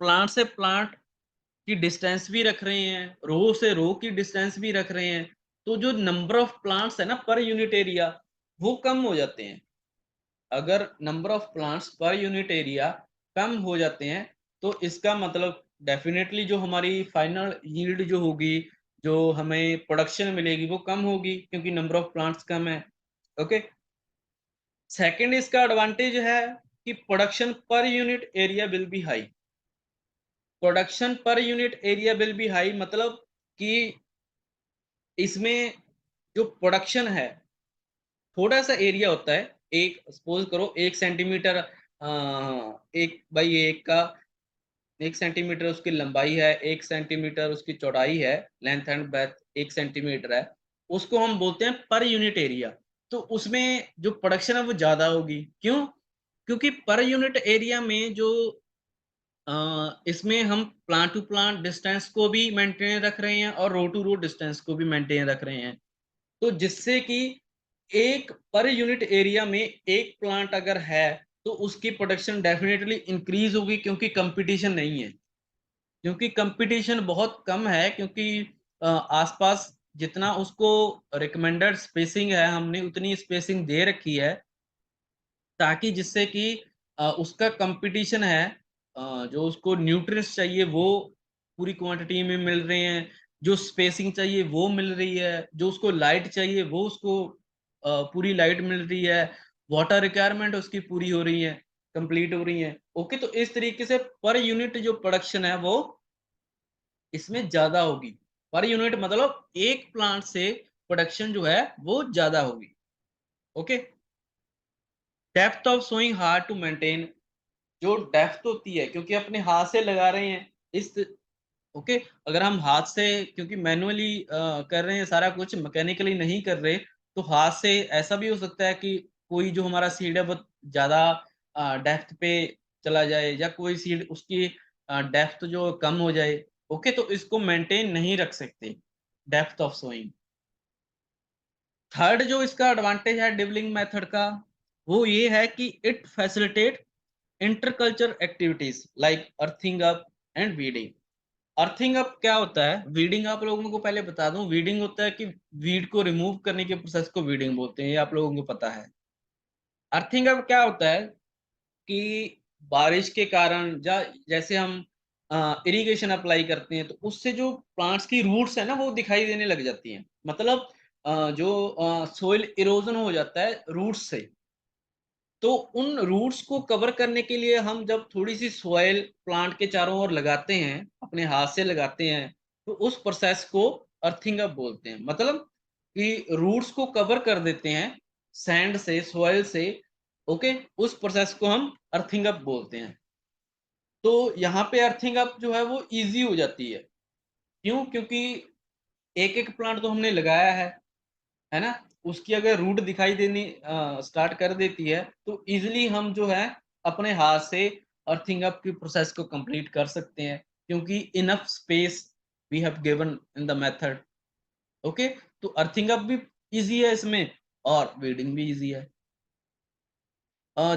प्लांट से प्लांट की डिस्टेंस भी रख रहे हैं, रो से रो की डिस्टेंस भी रख रहे हैं, तो जो नंबर ऑफ प्लांट्स है ना पर यूनिट एरिया, वो कम हो जाते हैं। अगर number of plants per unit area कम हो जाते हैं, तो इसका मतलब डेफिनेटली जो हमारी फाइनल यील्ड जो होगी, जो हमें प्रोडक्शन मिलेगी वो कम होगी, क्योंकि नंबर ऑफ प्लांट्स कम है। ओके, सेकंड इसका एडवांटेज है कि प्रोडक्शन पर unit area will be high. Production पर unit area will be high मतलब कि इसमें जो प्रोडक्शन है, थोड़ा सा एरिया होता है। एक सपोज करो 1 सेंटीमीटर, 1 बाई 1 का 1 सेंटीमीटर उसकी लंबाई है, 1 सेंटीमीटर उसकी चौड़ाई है, लेंथ एंड ब्रेथ 1 सेंटीमीटर है। उसको हम बोलते हैं पर यूनिट एरिया। तो उसमें जो प्रोडक्शन है वो ज्यादा होगी। क्यों? क्योंकि पर यूनिट एरिया में जो इसमें हम प्लांट टू प्लांट डिस्टेंस को भी मेंटेन रख रहे हैं और रो टू रो डिस्टेंस को भी मेंटेन रख रहे हैं। तो जिससे कि एक पर यूनिट एरिया में एक प्लांट अगर है, तो उसकी प्रोडक्शन डेफिनेटली इंक्रीज होगी, क्योंकि कंपटीशन नहीं है, क्योंकि कंपटीशन बहुत कम है, क्योंकि आसपास जितना उसको रिकमेंडेड स्पेसिंग है हमने उतनी स्पेसिंग दे रखी है, ताकि जिससे कि उसका कंपटीशन है, जो उसको न्यूट्रिएंट्स चाहिए वो पूरी क्वांटिटी में मिल रहे हैं, जो स्पेसिंग चाहिए वो मिल रही है, जो उसको लाइट चाहिए वो उसको पूरी लाइट मिल रही है, वाटर रिक्वायरमेंट उसकी पूरी हो रही है, कंप्लीट हो रही है। ओके, तो इस तरीके से पर यूनिट जो प्रोडक्शन है वो इसमें ज्यादा होगी। पर यूनिट मतलब एक प्लांट से प्रोडक्शन जो है वो ज्यादा होगी। Okay, depth of sowing hard to maintain, जो डेप्थ होती है, क्योंकि अपने हाथ से लगा रहे हैं इस, ओके, अगर हम हाथ से, क्योंकि मैनुअली कर रहे हैं सारा कुछ, मैकेनिकली नहीं कर रहे, तो हाथ से ऐसा भी हो सकता है कि कोई जो हमारा सीड है वो ज्यादा डेप्थ पे चला जाए, या कोई सीड उसकी डेप्थ जो कम हो जाए। ओके, तो इसको मेंटेन नहीं रख सकते डेप्थ ऑफ सोइंग। थर्ड जो इसका एडवांटेज है डिबलिंग मेथड का, वो ये है कि it facilitate interculture activities like earthing up and weeding. Earthing up क्या होता है, वीडिंग आप लोगों को पहले बता दूं, वीडिंग होता है कि वीड को रिमूव करने के प्रोसेस को वीडिंग बोलते हैं, ये आप लोगों को पता है। अर्थिंग अप क्या होता है कि बारिश के कारण, या जैसे हम इरिगेशन अप्लाई करते हैं, तो उससे जो प्लांट्स की रूट्स है ना वो दिखाई देने लग जाती हैं, मतलब जो सोइल इरोजन हो जाता है रूट्स से, तो उन रूट्स को कवर करने के लिए हम जब थोड़ी सी सॉइल प्लांट के चारों ओर लगाते हैं, अपने हाथ से लगाते हैं, तो उस प्रोसेस को अर्थिंग अप बोलते हैं, मतलब कि रूट्स को कवर कर देते हैं सैंड से, सॉइल से। ओके, उस प्रोसेस को हम अर्थिंग अप बोलते हैं। तो यहाँ पे अर्थिंग अप जो है वो इजी हो जाती है। क्यों? क्योंकि एक एक प्लांट तो हमने लगाया है ना, उसकी अगर रूट दिखाई देनी स्टार्ट कर देती है, तो इजिली हम जो है अपने हाथ से अर्थिंग अप की प्रोसेस को कंप्लीट कर सकते हैं, क्योंकि enough space we have given in the method. Okay, तो अर्थिंग अप भी इजी है इसमें, और वीडिंग भी इजी है।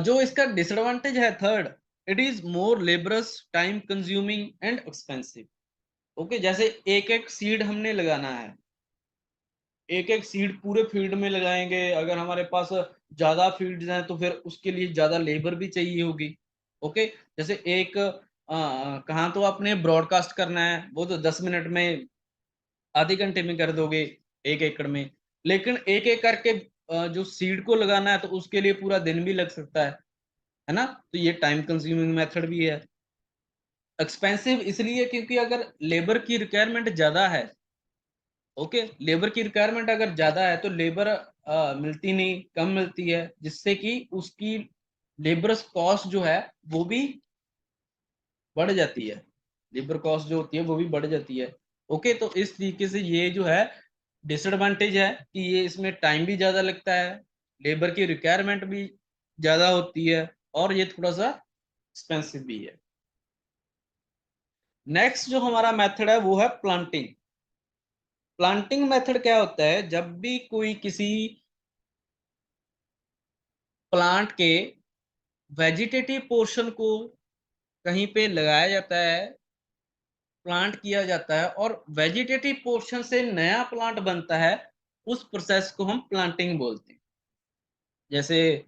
जो इसका डिसएडवांटेज है third, it is more labours, time consuming and expensive. Okay, जैसे एक एक सीड हमने लगाना है, एक एक सीड पूरे फील्ड में लगाएंगे, अगर हमारे पास ज्यादा फील्ड्स हैं तो फिर उसके लिए ज्यादा लेबर भी चाहिए होगी। ओके, जैसे एक कहाँ तो आपने ब्रॉडकास्ट करना है, वो तो 10 मिनट में, आधे घंटे में कर दोगे 1 एकड़ में, लेकिन एक एक करके जो सीड को लगाना है तो उसके लिए पूरा दिन भी लग सकता है ना, तो ये टाइम कंज्यूमिंग मेथड भी है। एक्सपेंसिव इसलिए क्योंकि अगर लेबर की रिक्वायरमेंट ज्यादा है, ओके, लेबर की रिक्वायरमेंट अगर ज्यादा है तो लेबर मिलती नहीं, कम मिलती है, जिससे कि उसकी लेबर कॉस्ट जो है वो भी बढ़ जाती है, लेबर कॉस्ट जो होती है वो भी बढ़ जाती है। ओके, तो इस तरीके से ये जो है डिसएडवांटेज है कि ये इसमें टाइम भी ज्यादा लगता है, लेबर की रिक्वायरमेंट भी ज्यादा होती है, और ये थोड़ा सा एक्सपेंसिव भी है। नेक्स्ट जो हमारा मेथड है वो है प्लांटिंग। प्लांटिंग मेथड क्या होता है, जब भी कोई किसी प्लांट के वेजिटेटिव पोर्शन को कहीं पे लगाया जाता है, प्लांट किया जाता है, और वेजिटेटिव पोर्शन से नया प्लांट बनता है, उस प्रोसेस को हम प्लांटिंग बोलते हैं। जैसे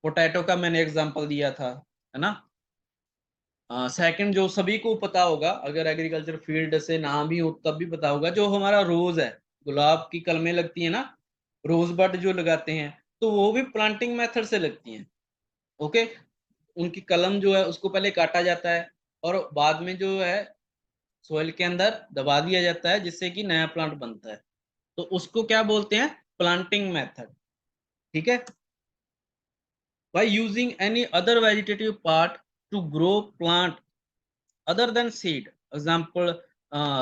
पोटैटो का मैंने एग्जांपल दिया था, है ना। सेकंड जो सभी को पता होगा, अगर एग्रीकल्चर फील्ड से ना भी हो तब भी पता होगा, जो हमारा रोज है, गुलाब की कलमें लगती है ना, रोज बड जो लगाते हैं, तो वो भी प्लांटिंग मेथड से लगती हैं। ओके, उनकी कलम जो है उसको पहले काटा जाता है, और बाद में जो है सोइल के अंदर दबा दिया जाता है, जिससे कि नया प्लांट बनता है, तो उसको क्या बोलते हैं, प्लांटिंग मेथड। ठीक है, by using any other vegetative part to grow plant other than seed, example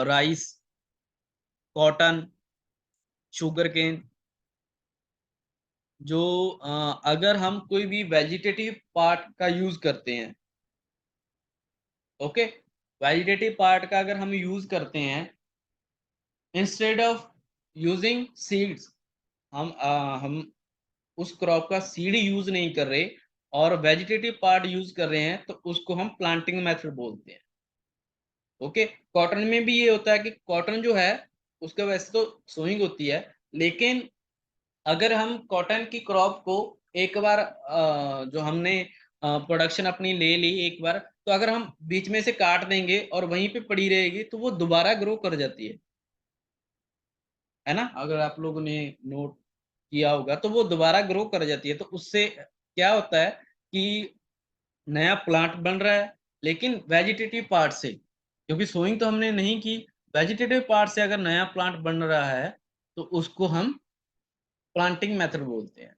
rice, cotton, sugar cane. जो अगर हम कोई भी वेजिटेटिव पार्ट का यूज करते हैं, ओके, वेजिटेटिव पार्ट का अगर हम यूज करते हैं इंस्टेड ऑफ यूजिंग सीड्स, हम उस क्रॉप का सीड यूज नहीं कर रहे और वेजिटेटिव पार्ट यूज कर रहे हैं तो उसको हम प्लांटिंग मेथड बोलते हैं। ओके, कॉटन में भी ये होता है कि कॉटन जो है उसका वैसे तो सोइंग होती है, लेकिन अगर हम कॉटन की क्रॉप को एक बार जो हमने प्रोडक्शन अपनी ले ली एक बार, तो अगर हम बीच में से काट देंगे और वहीं पे पड़ी रहेगी तो वो दोबारा ग्रो कर जाती है ना। अगर आप लोगों ने नोट किया होगा तो वो दोबारा ग्रो कर जाती है, तो उससे क्या होता है कि नया प्लांट बन रहा है, लेकिन वेजिटेटिव पार्ट से, क्योंकि सोइंग तो हमने नहीं की, वेजिटेटिव पार्ट से अगर नया प्लांट बन रहा है तो उसको हम प्लांटिंग मेथड बोलते हैं।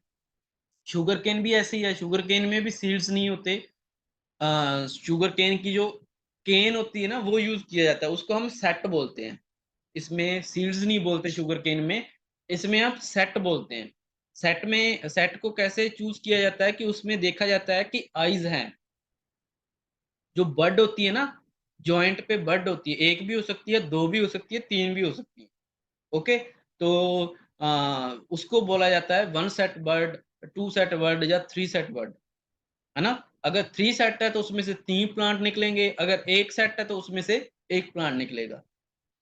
शुगर केन भी ऐसे ही है, शुगर केन में भी सीड्स नहीं होते। शुगर केन की जो केन होती है ना वो यूज किया जाता है, उसको हम सेट बोलते हैं। इसमें सीड्स नहीं बोलते शुगर केन में, इसमें आप सेट बोलते हैं। सेट में, सेट को कैसे चूज किया जाता है कि उसमें देखा जाता है कि आइज हैं, जो बर्ड होती है ना, जॉइंट पे बर्ड होती है, एक भी हो सकती है, दो भी हो सकती है, तीन भी हो सकती है। ओके, तो उसको बोला जाता है one set bird, two set bird या थ्री सेट बर्ड, है ना। अगर थ्री सेट है तो उसमें से तीन प्लांट निकलेंगे, अगर एक सेट है तो उसमें से एक प्लांट निकलेगा।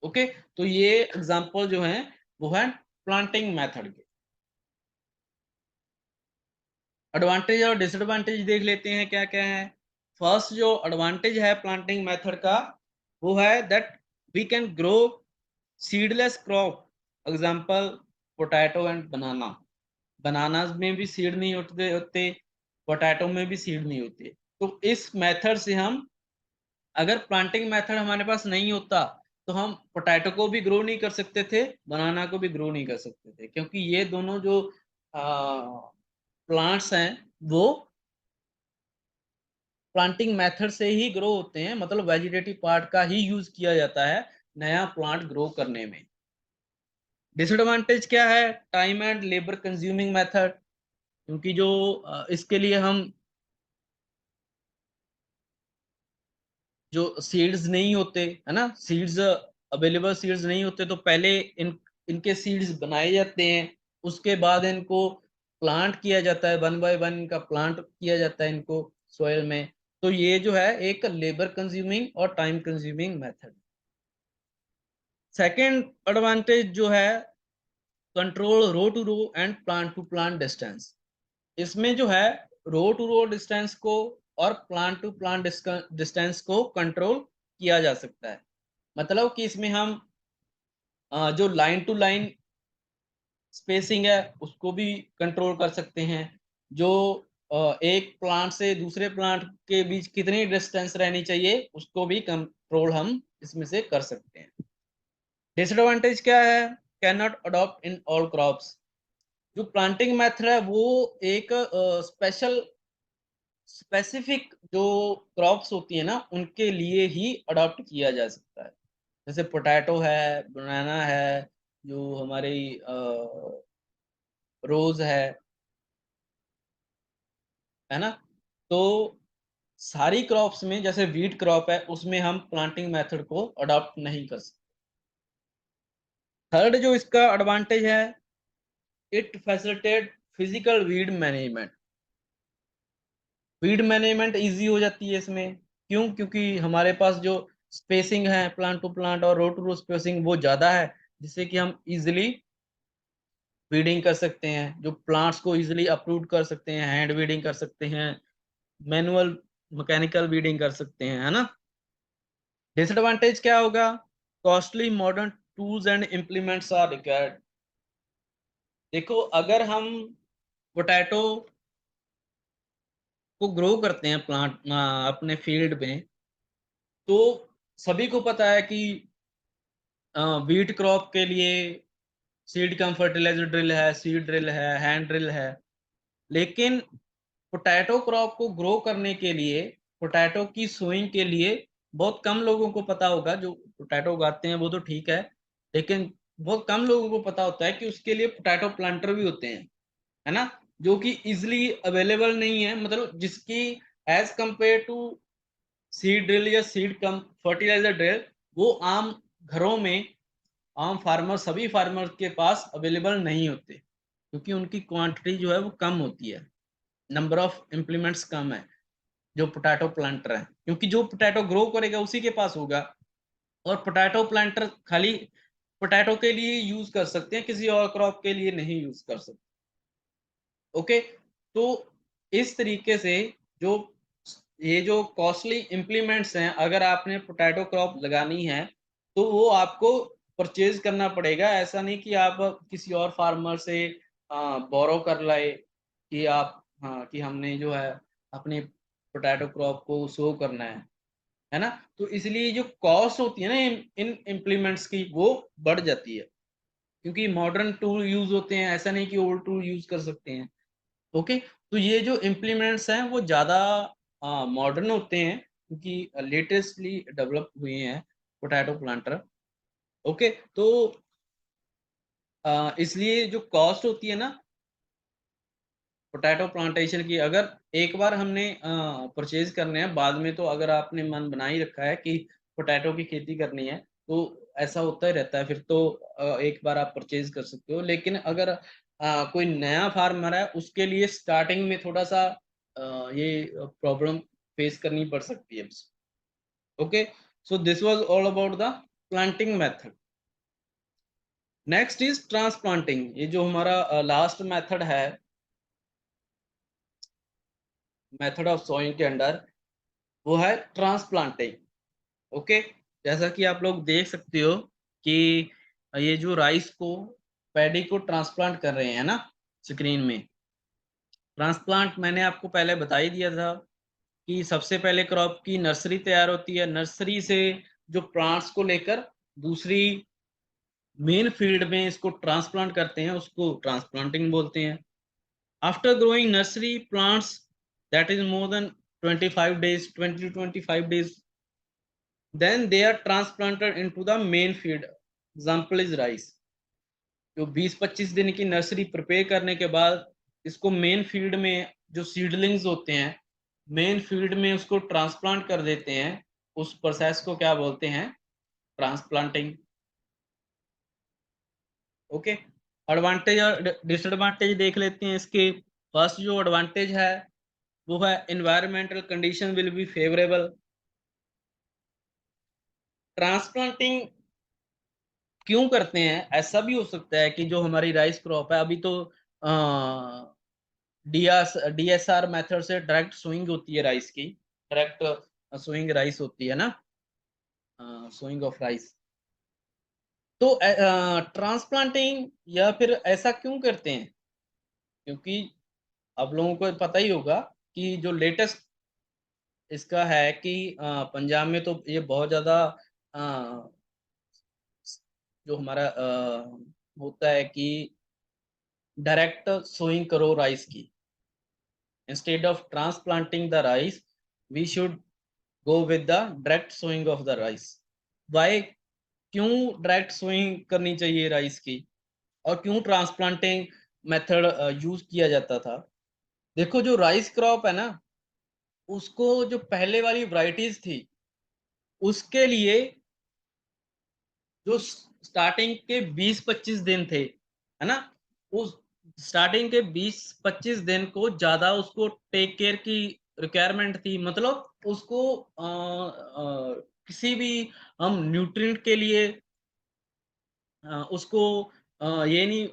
ओके, तो ये एग्जांपल जो है वो है प्लांटिंग मेथड के। एडवांटेज और डिसएडवांटेज देख लेते हैं क्या क्या है। फर्स्ट जो एडवांटेज है प्लांटिंग मेथड का वो है that we can grow seedless crop, example potato and banana. Banana में भी सीड नहीं होते, पोटैटो में भी सीड नहीं होते। तो इस मेथड से हम, अगर प्लांटिंग मेथड हमारे पास नहीं होता तो हम पोटैटो को भी ग्रो नहीं कर सकते थे, बनाना को भी ग्रो नहीं कर सकते थे, क्योंकि ये दोनों जो प्लांट्स हैं वो प्लांटिंग मेथड से ही ग्रो होते हैं, मतलब वेजिटेटिव पार्ट का ही यूज किया जाता है नया प्लांट ग्रो करने में। डिसएडवांटेज क्या है, time and labour consuming method, क्योंकि जो इसके लिए हम जो सीड्स नहीं होते, है ना, सीड्स अवेलेबल सीड्स नहीं होते, तो पहले इनके सीड्स बनाए जाते हैं, उसके बाद इनको प्लांट किया जाता है, वन बाय वन इनका प्लांट किया जाता है इनको सोयल में। तो ये जो है एक लेबर कंज्यूमिंग और time consuming method. Second advantage जो है control row to row and plant to plant distance. इसमें जो है रो टू रो डिस्टेंस को और प्लांट टू प्लांट डिस्टेंस को कंट्रोल किया जा सकता है। मतलब कि इसमें हम जो लाइन टू लाइन स्पेसिंग है उसको भी कंट्रोल कर सकते हैं, जो एक प्लांट से दूसरे प्लांट के बीच कितनी डिस्टेंस रहनी चाहिए उसको भी कंट्रोल हम इसमें से कर सकते हैं। डिसएडवांटेज क्या है, can not adopt in all crops. जो प्लांटिंग मेथड है वो एक स्पेसिफिक जो क्रॉप्स होती है ना उनके लिए ही अडॉप्ट किया जा सकता है। जैसे पोटैटो है, बनाना है, जो हमारी रोज है ना। तो सारी क्रॉप्स में, जैसे वीट क्रॉप है उसमें हम प्लांटिंग मेथड को अडॉप्ट नहीं कर सकते। थर्ड जो इसका एडवांटेज है, it facilitate physical weed management. Weed management easy हो जाती है इसमें, क्यों, क्योंकि हमारे पास जो स्पेसिंग है प्लांट टू प्लांट और रो टू रो स्पेसिंग वो ज्यादा है, जिससे कि हम इजिली वीडिंग कर सकते हैं, जो प्लांट्स को इजिली अप्रूव कर सकते हैं, हैंड वीडिंग कर सकते हैं, मैनुअल मैकेनिकल वीडिंग कर सकते हैं, है ना। डिसएडवांटेज क्या होगा, costly modern tools and implements are required. देखो, अगर हम पोटैटो को ग्रो करते हैं प्लांट अपने फील्ड में, तो सभी को पता है कि वीट क्रॉप के लिए सीड कम फर्टिलाइजर ड्रिल है, सीड ड्रिल है, हैंड ड्रिल है। लेकिन पोटैटो क्रॉप को ग्रो करने के लिए, पोटैटो की सोइंग के लिए बहुत कम लोगों को पता होगा। जो पोटैटो उगाते हैं वो तो ठीक है, लेकिन बहुत कम लोगों को पता होता है कि उसके लिए पोटैटो प्लांटर भी होते हैं, है ना, जो कि इजिली अवेलेबल नहीं है, मतलब जिसकी as compare to seed drill या सीड कम फर्टिलाइजर ड्रिल, वो आम घरों में, आम फार्मर, सभी फार्मर के पास अवेलेबल नहीं होते। क्योंकि उनकी क्वांटिटी जो है वो कम होती है, नंबर ऑफ इम्प्लीमेंट्स कम है जो पोटैटो प्लांटर है, क्योंकि जो पोटैटो ग्रो करेगा उसी के पास होगा, और पोटैटो प्लांटर खाली पोटैटो के लिए यूज कर सकते हैं, किसी और क्रॉप के लिए नहीं यूज कर सकते। ओके, तो इस तरीके से जो ये जो कॉस्टली इम्प्लीमेंट्स हैं, अगर आपने पोटैटो क्रॉप लगानी है तो वो आपको परचेज करना पड़ेगा। ऐसा नहीं कि आप किसी और फार्मर से बोरो कर लाए कि आप हाँ कि हमने जो है अपने पोटैटो क्रॉप को शो करना है ना। तो इसलिए जो कॉस्ट होती है ना इन इम्प्लीमेंट्स की वो बढ़ जाती है, क्योंकि मॉडर्न टूल यूज होते हैं, ऐसा नहीं कि ओल्ड टूल यूज कर सकते हैं। ओके, तो ये जो इम्प्लीमेंट्स हैं वो ज़्यादा मॉडर्न होते हैं, क्योंकि लेटेस्टली डेवलप हुए हैं पोटैटो प्लांटर। ओके, तो इसलिए जो कॉस्ट होती है ना पोटैटो प्लांटेशन की, अगर एक बार हमने परचेज करने हैं, बाद में तो अगर आपने मन बना ही रखा है कि पोटैटो की खेती करनी है तो ऐसा होता ही रहता है, फिर तो एक बार आप परचेज कर सकते हो। लेकिन अगर कोई नया फार्मर है उसके लिए स्टार्टिंग में थोड़ा सा ये प्रॉब्लम फेस करनी पड़ सकती है। Okay, so this was all about the planting method. Next is transplanting. ये जो हमारा लास्ट मेथड है मेथड ऑफ सोइंग के अंडर, वो है ट्रांसप्लांटिंग। ओके, जैसा कि आप लोग देख सकते हो कि ये जो राइस को पैडी को ट्रांसप्लांट कर रहे हैं ना स्क्रीन में। ट्रांसप्लांट मैंने आपको पहले बता ही दिया था कि सबसे पहले क्रॉप की नर्सरी तैयार होती है, नर्सरी से जो प्लांट्स को लेकर दूसरी मेन फील्ड में इसको ट्रांसप्लांट करते हैं, उसको ट्रांसप्लांटिंग बोलते हैं। After growing nursery plants that is more than 25 days, 20 to 25 days, then they are transplanted into the main field, example is rice। जो 20-25 दिन की नर्सरी प्रिपेयर करने के बाद इसको मेन फील्ड में जो सीडलिंग्स होते हैं मेन फील्ड में उसको ट्रांसप्लांट कर देते हैं। उस प्रोसेस को क्या बोलते हैं? ट्रांसप्लांटिंग। ओके, एडवांटेज और डिसएडवांटेज देख लेते हैं इसके। फर्स्ट जो एडवांटेज है वो है environmental condition will be favourable. Transplanting क्यों करते हैं? ऐसा भी हो सकता है कि जो हमारी राइस क्रॉप है, अभी तो डीएसआर मेथड से डायरेक्ट सोइंग होती है राइस की, डायरेक्ट सोइंग राइस होती है ना, सोइंग ऑफ राइस। तो ट्रांसप्लांटिंग या फिर ऐसा क्यों करते हैं? क्योंकि आप लोगों को पता ही होगा कि जो लेटेस्ट इसका है कि पंजाब में तो ये बहुत ज्यादा जो हमारा होता है कि डायरेक्ट सोइंग करो राइस की, instead of transplanting the rice we should go with the direct sowing of the rice. Why? क्यों डायरेक्ट सोइंग करनी चाहिए राइस की, और क्यों ट्रांसप्लांटिंग मेथड यूज किया जाता था? देखो, जो राइस क्रॉप है ना, उसको जो पहले वाली वैरायटीज थी उसके लिए जो स्टार्टिंग के 20-25 दिन थे, है ना, उस स्टार्टिंग के 20-25 दिन को ज्यादा उसको टेक केयर की रिक्वायरमेंट थी। मतलब उसको किसी भी हम न्यूट्रिएंट के लिए उसको ये नहीं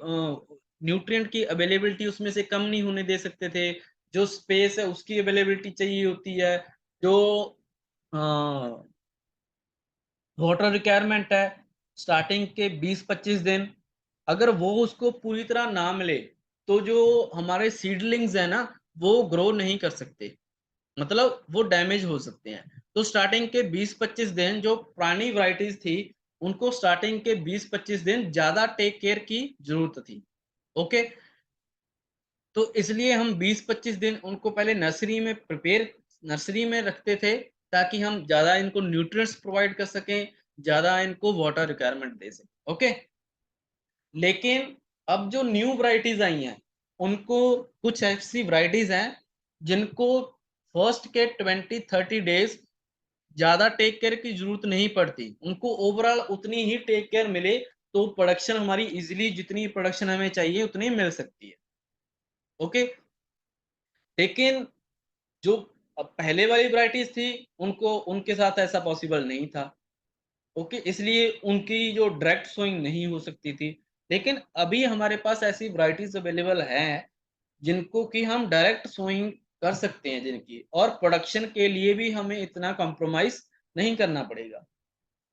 न्यूट्रिएंट की अवेलेबिलिटी उसमें से कम नहीं होने दे सकते थे। जो स्पेस है उसकी अवेलेबिलिटी चाहिए होती है, जो वाटर रिक्वायरमेंट है स्टार्टिंग के 20-25 दिन, अगर वो उसको पूरी तरह ना मिले तो जो हमारे सीडलिंग्स है ना वो ग्रो नहीं कर सकते, मतलब वो डैमेज हो सकते हैं। तो स्टार्टिंग के 20-25 दिन जो पुरानी वैरायटीज थी उनको स्टार्टिंग के 20-25 दिन ज्यादा टेक केयर की जरूरत थी। ओके, तो इसलिए हम 20-25 दिन उनको पहले नर्सरी में रखते थे, ताकि हम ज्यादा इनको न्यूट्रिएंट्स प्रोवाइड कर सकें, ज्यादा इनको वाटर रिक्वायरमेंट दे सकें। ओके, लेकिन अब जो न्यू वैरायटीज आई हैं उनको कुछ ऐसी वैरायटीज हैं जिनको फर्स्ट के 20-30 डेज ज्यादा टेक केयर की जरूरत नहीं पड़ती, उनको ओवरऑल उतनी ही टेक केयर मिले तो प्रोडक्शन हमारी इजीली, जितनी प्रोडक्शन हमें चाहिए उतनी मिल सकती है। ओके, लेकिन जो पहले वाली वैरायटीज थी उनको, उनके साथ ऐसा पॉसिबल नहीं था। ओके, इसलिए उनकी जो डायरेक्ट सोइंग नहीं हो सकती थी। लेकिन अभी हमारे पास ऐसी वैरायटीज अवेलेबल हैं जिनको कि हम डायरेक्ट सोइंग कर सकते हैं, जिनकी और प्रोडक्शन के लिए भी हमें इतना कॉम्प्रोमाइज नहीं करना पड़ेगा।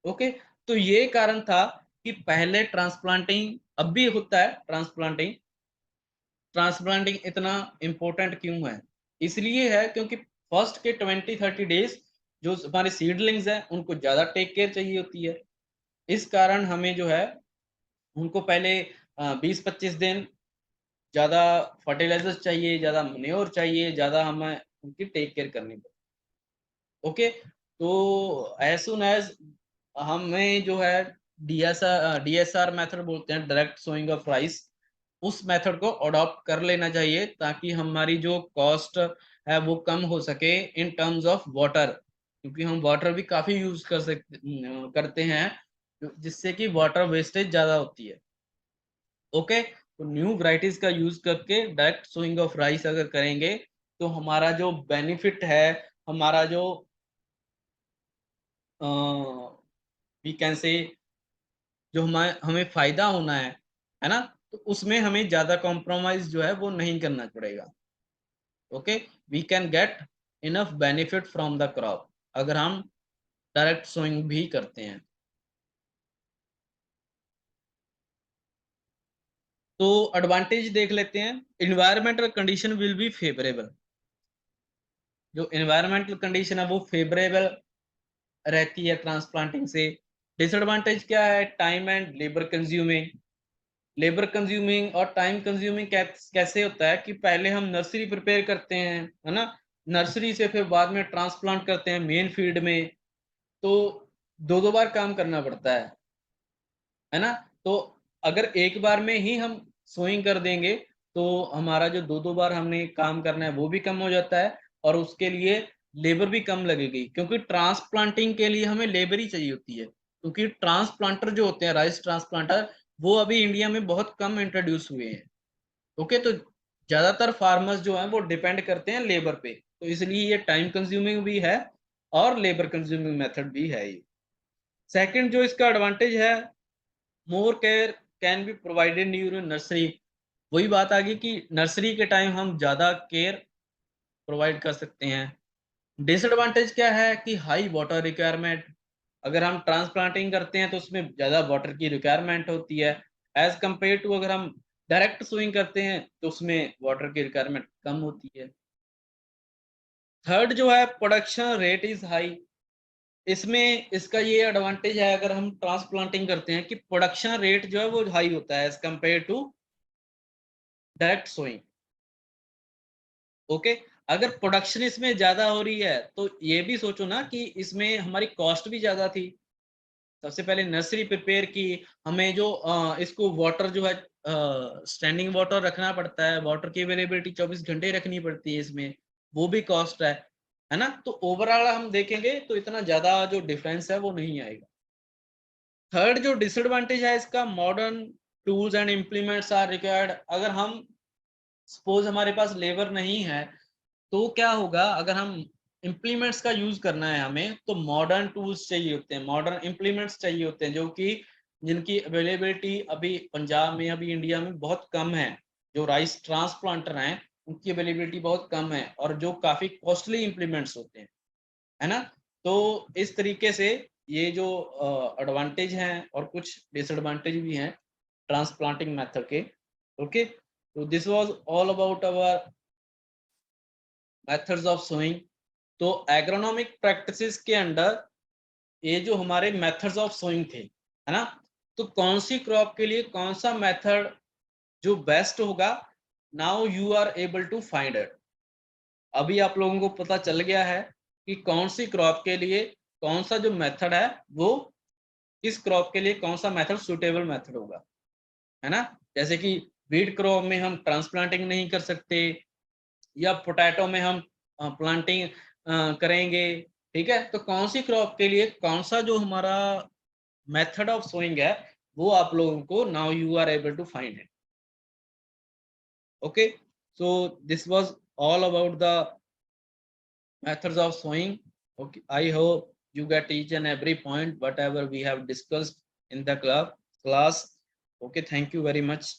ओके, तो ये कारण था कि पहले ट्रांसप्लांटिंग, अब भी होता है ट्रांसप्लांटिंग, ट्रांसप्लांटिंग इतना इम्पोर्टेंट क्यों है? इसलिए है क्योंकि फर्स्ट के 20-30 डेज जो हमारे सीडलिंग्स हैं उनको ज़्यादा टेक केयर चाहिए होती है। इस कारण हमें जो है उनको पहले 20-25 दिन ज़्यादा फर्टिलाइजर्स चाहिए, ज़्यादा मैन्योर चाहिए, ज़्यादा हमें उनकी टेक केयर करनी पड़ती है। ओके, तो एज सुन एज हमें जो है डीएसआर मेथड बोलते हैं, डायरेक्ट सोइंग ऑफ राइस, उस मेथड को अडॉप्ट कर लेना चाहिए ताकि हमारी जो कॉस्ट है वो कम हो सके इन टर्म्स ऑफ वाटर, क्योंकि हम वाटर भी काफ़ी यूज करते हैं जिससे कि वाटर वेस्टेज ज़्यादा होती है। ओके, तो न्यू वैरायटीज का यूज करके डायरेक्ट सोइंग ऑफ राइस अगर करेंगे तो हमारा जो बेनिफिट है, हमारा जो वी कैन से, जो हमें फायदा होना है ना, तो उसमें हमें ज्यादा कॉम्प्रोमाइज जो है वो नहीं करना पड़ेगा। Okay, we can get enough benefit from the crop अगर हम डायरेक्ट सोइंग भी करते हैं। तो एडवांटेज देख लेते हैं। Environmental condition will be favourable, जो इन्वायरमेंटल कंडीशन है वो फेवरेबल रहती है ट्रांसप्लांटिंग से। डिसएडवांटेज क्या है? Time and labour consuming. Labour consuming और टाइम कंज्यूमिंग कैसे होता है कि पहले हम नर्सरी प्रिपेयर करते हैं, है ना, नर्सरी से फिर बाद में ट्रांसप्लांट करते हैं मेन फील्ड में, तो दो दो बार काम करना पड़ता है ना। तो अगर एक बार में ही हम सोइंग कर देंगे तो हमारा जो दो दो बार हमने काम करना है वो भी कम हो जाता है और उसके लिए लेबर भी कम लगेगी, क्योंकि ट्रांसप्लांटिंग के लिए हमें लेबर ही चाहिए होती है, क्योंकि ट्रांसप्लांटर जो होते हैं, राइस ट्रांसप्लांटर, वो अभी इंडिया में बहुत कम इंट्रोड्यूस हुए हैं। ओके, तो ज्यादातर फार्मर्स जो हैं वो डिपेंड करते हैं लेबर पे, तो इसलिए ये टाइम कंज्यूमिंग भी है और लेबर कंज्यूमिंग मेथड भी है ये। सेकंड जो इसका एडवांटेज है, मोर care can be provided during nursery. वही बात आ गई कि नर्सरी के टाइम हम ज्यादा केयर प्रोवाइड कर सकते हैं। डिसएडवांटेज क्या है कि हाई वाटर रिक्वायरमेंट, अगर हम ट्रांसप्लांटिंग करते हैं तो उसमें ज्यादा वाटर की रिक्वायरमेंट होती है एज कंपेयर टू अगर हम डायरेक्ट सोइंग करते हैं तो उसमें वाटर की रिक्वायरमेंट कम होती है। थर्ड जो है, प्रोडक्शन रेट इज हाई। इसमें इसका ये एडवांटेज है अगर हम ट्रांसप्लांटिंग करते हैं कि प्रोडक्शन रेट जो है वो हाई होता है as compare to direct sowing. Okay, अगर प्रोडक्शन इसमें ज्यादा हो रही है तो ये भी सोचो ना कि इसमें हमारी कॉस्ट भी ज्यादा थी। सबसे पहले नर्सरी प्रिपेयर की, हमें जो इसको वाटर जो है स्टैंडिंग वाटर रखना पड़ता है, वाटर की अवेलेबिलिटी 24 घंटे रखनी पड़ती है इसमें, वो भी कॉस्ट है ना। तो ओवरऑल हम देखेंगे तो इतना ज्यादा जो डिफरेंस है वो नहीं आएगा। थर्ड जो डिसएडवांटेज है इसका, modern tools and implements are required. अगर हम सपोज हमारे पास लेबर नहीं है तो क्या होगा, अगर हम इम्प्लीमेंट्स का यूज करना है हमें तो मॉडर्न टूल्स चाहिए होते हैं, मॉडर्न इम्प्लीमेंट्स चाहिए होते हैं, जो कि जिनकी अवेलेबिलिटी अभी पंजाब में, अभी इंडिया में बहुत कम है। जो राइस ट्रांसप्लांटर हैं उनकी अवेलेबिलिटी बहुत कम है और जो काफी कॉस्टली इम्प्लीमेंट्स होते हैं, है ना। तो इस तरीके से ये जो एडवांटेज हैं और कुछ डिसएडवांटेज भी हैं ट्रांसप्लांटिंग मेथड के। ओके, तो this was all about our methods of sowing. तो एग्रोनॉमिक प्रैक्टिसेस के अंडर ये जो हमारे मेथड्स ऑफ सोइंग थे, है ना, तो कौन सी क्रॉप के लिए कौन सा मेथड जो बेस्ट होगा, now you are able to find it. अभी आप लोगों को पता चल गया है कि कौन सी क्रॉप के लिए कौन सा जो मेथड है वो, इस क्रॉप के लिए कौन सा मेथड सुटेबल मेथड होगा, है ना। जैसे कि वीट क्रॉप में हम ट्रांसप्लांटिंग नहीं कर सकते, या पोटैटो में हम प्लांटिंग करेंगे, ठीक है। तो कौन सी क्रॉप के लिए कौन सा जो हमारा मेथड ऑफ सोइंग है वो आप लोगों को now you are able to find it. Okay, so this was all about the methods of sewing. Okay, I hope you get each and every point whatever we have discussed in the class. Okay, thank you very much.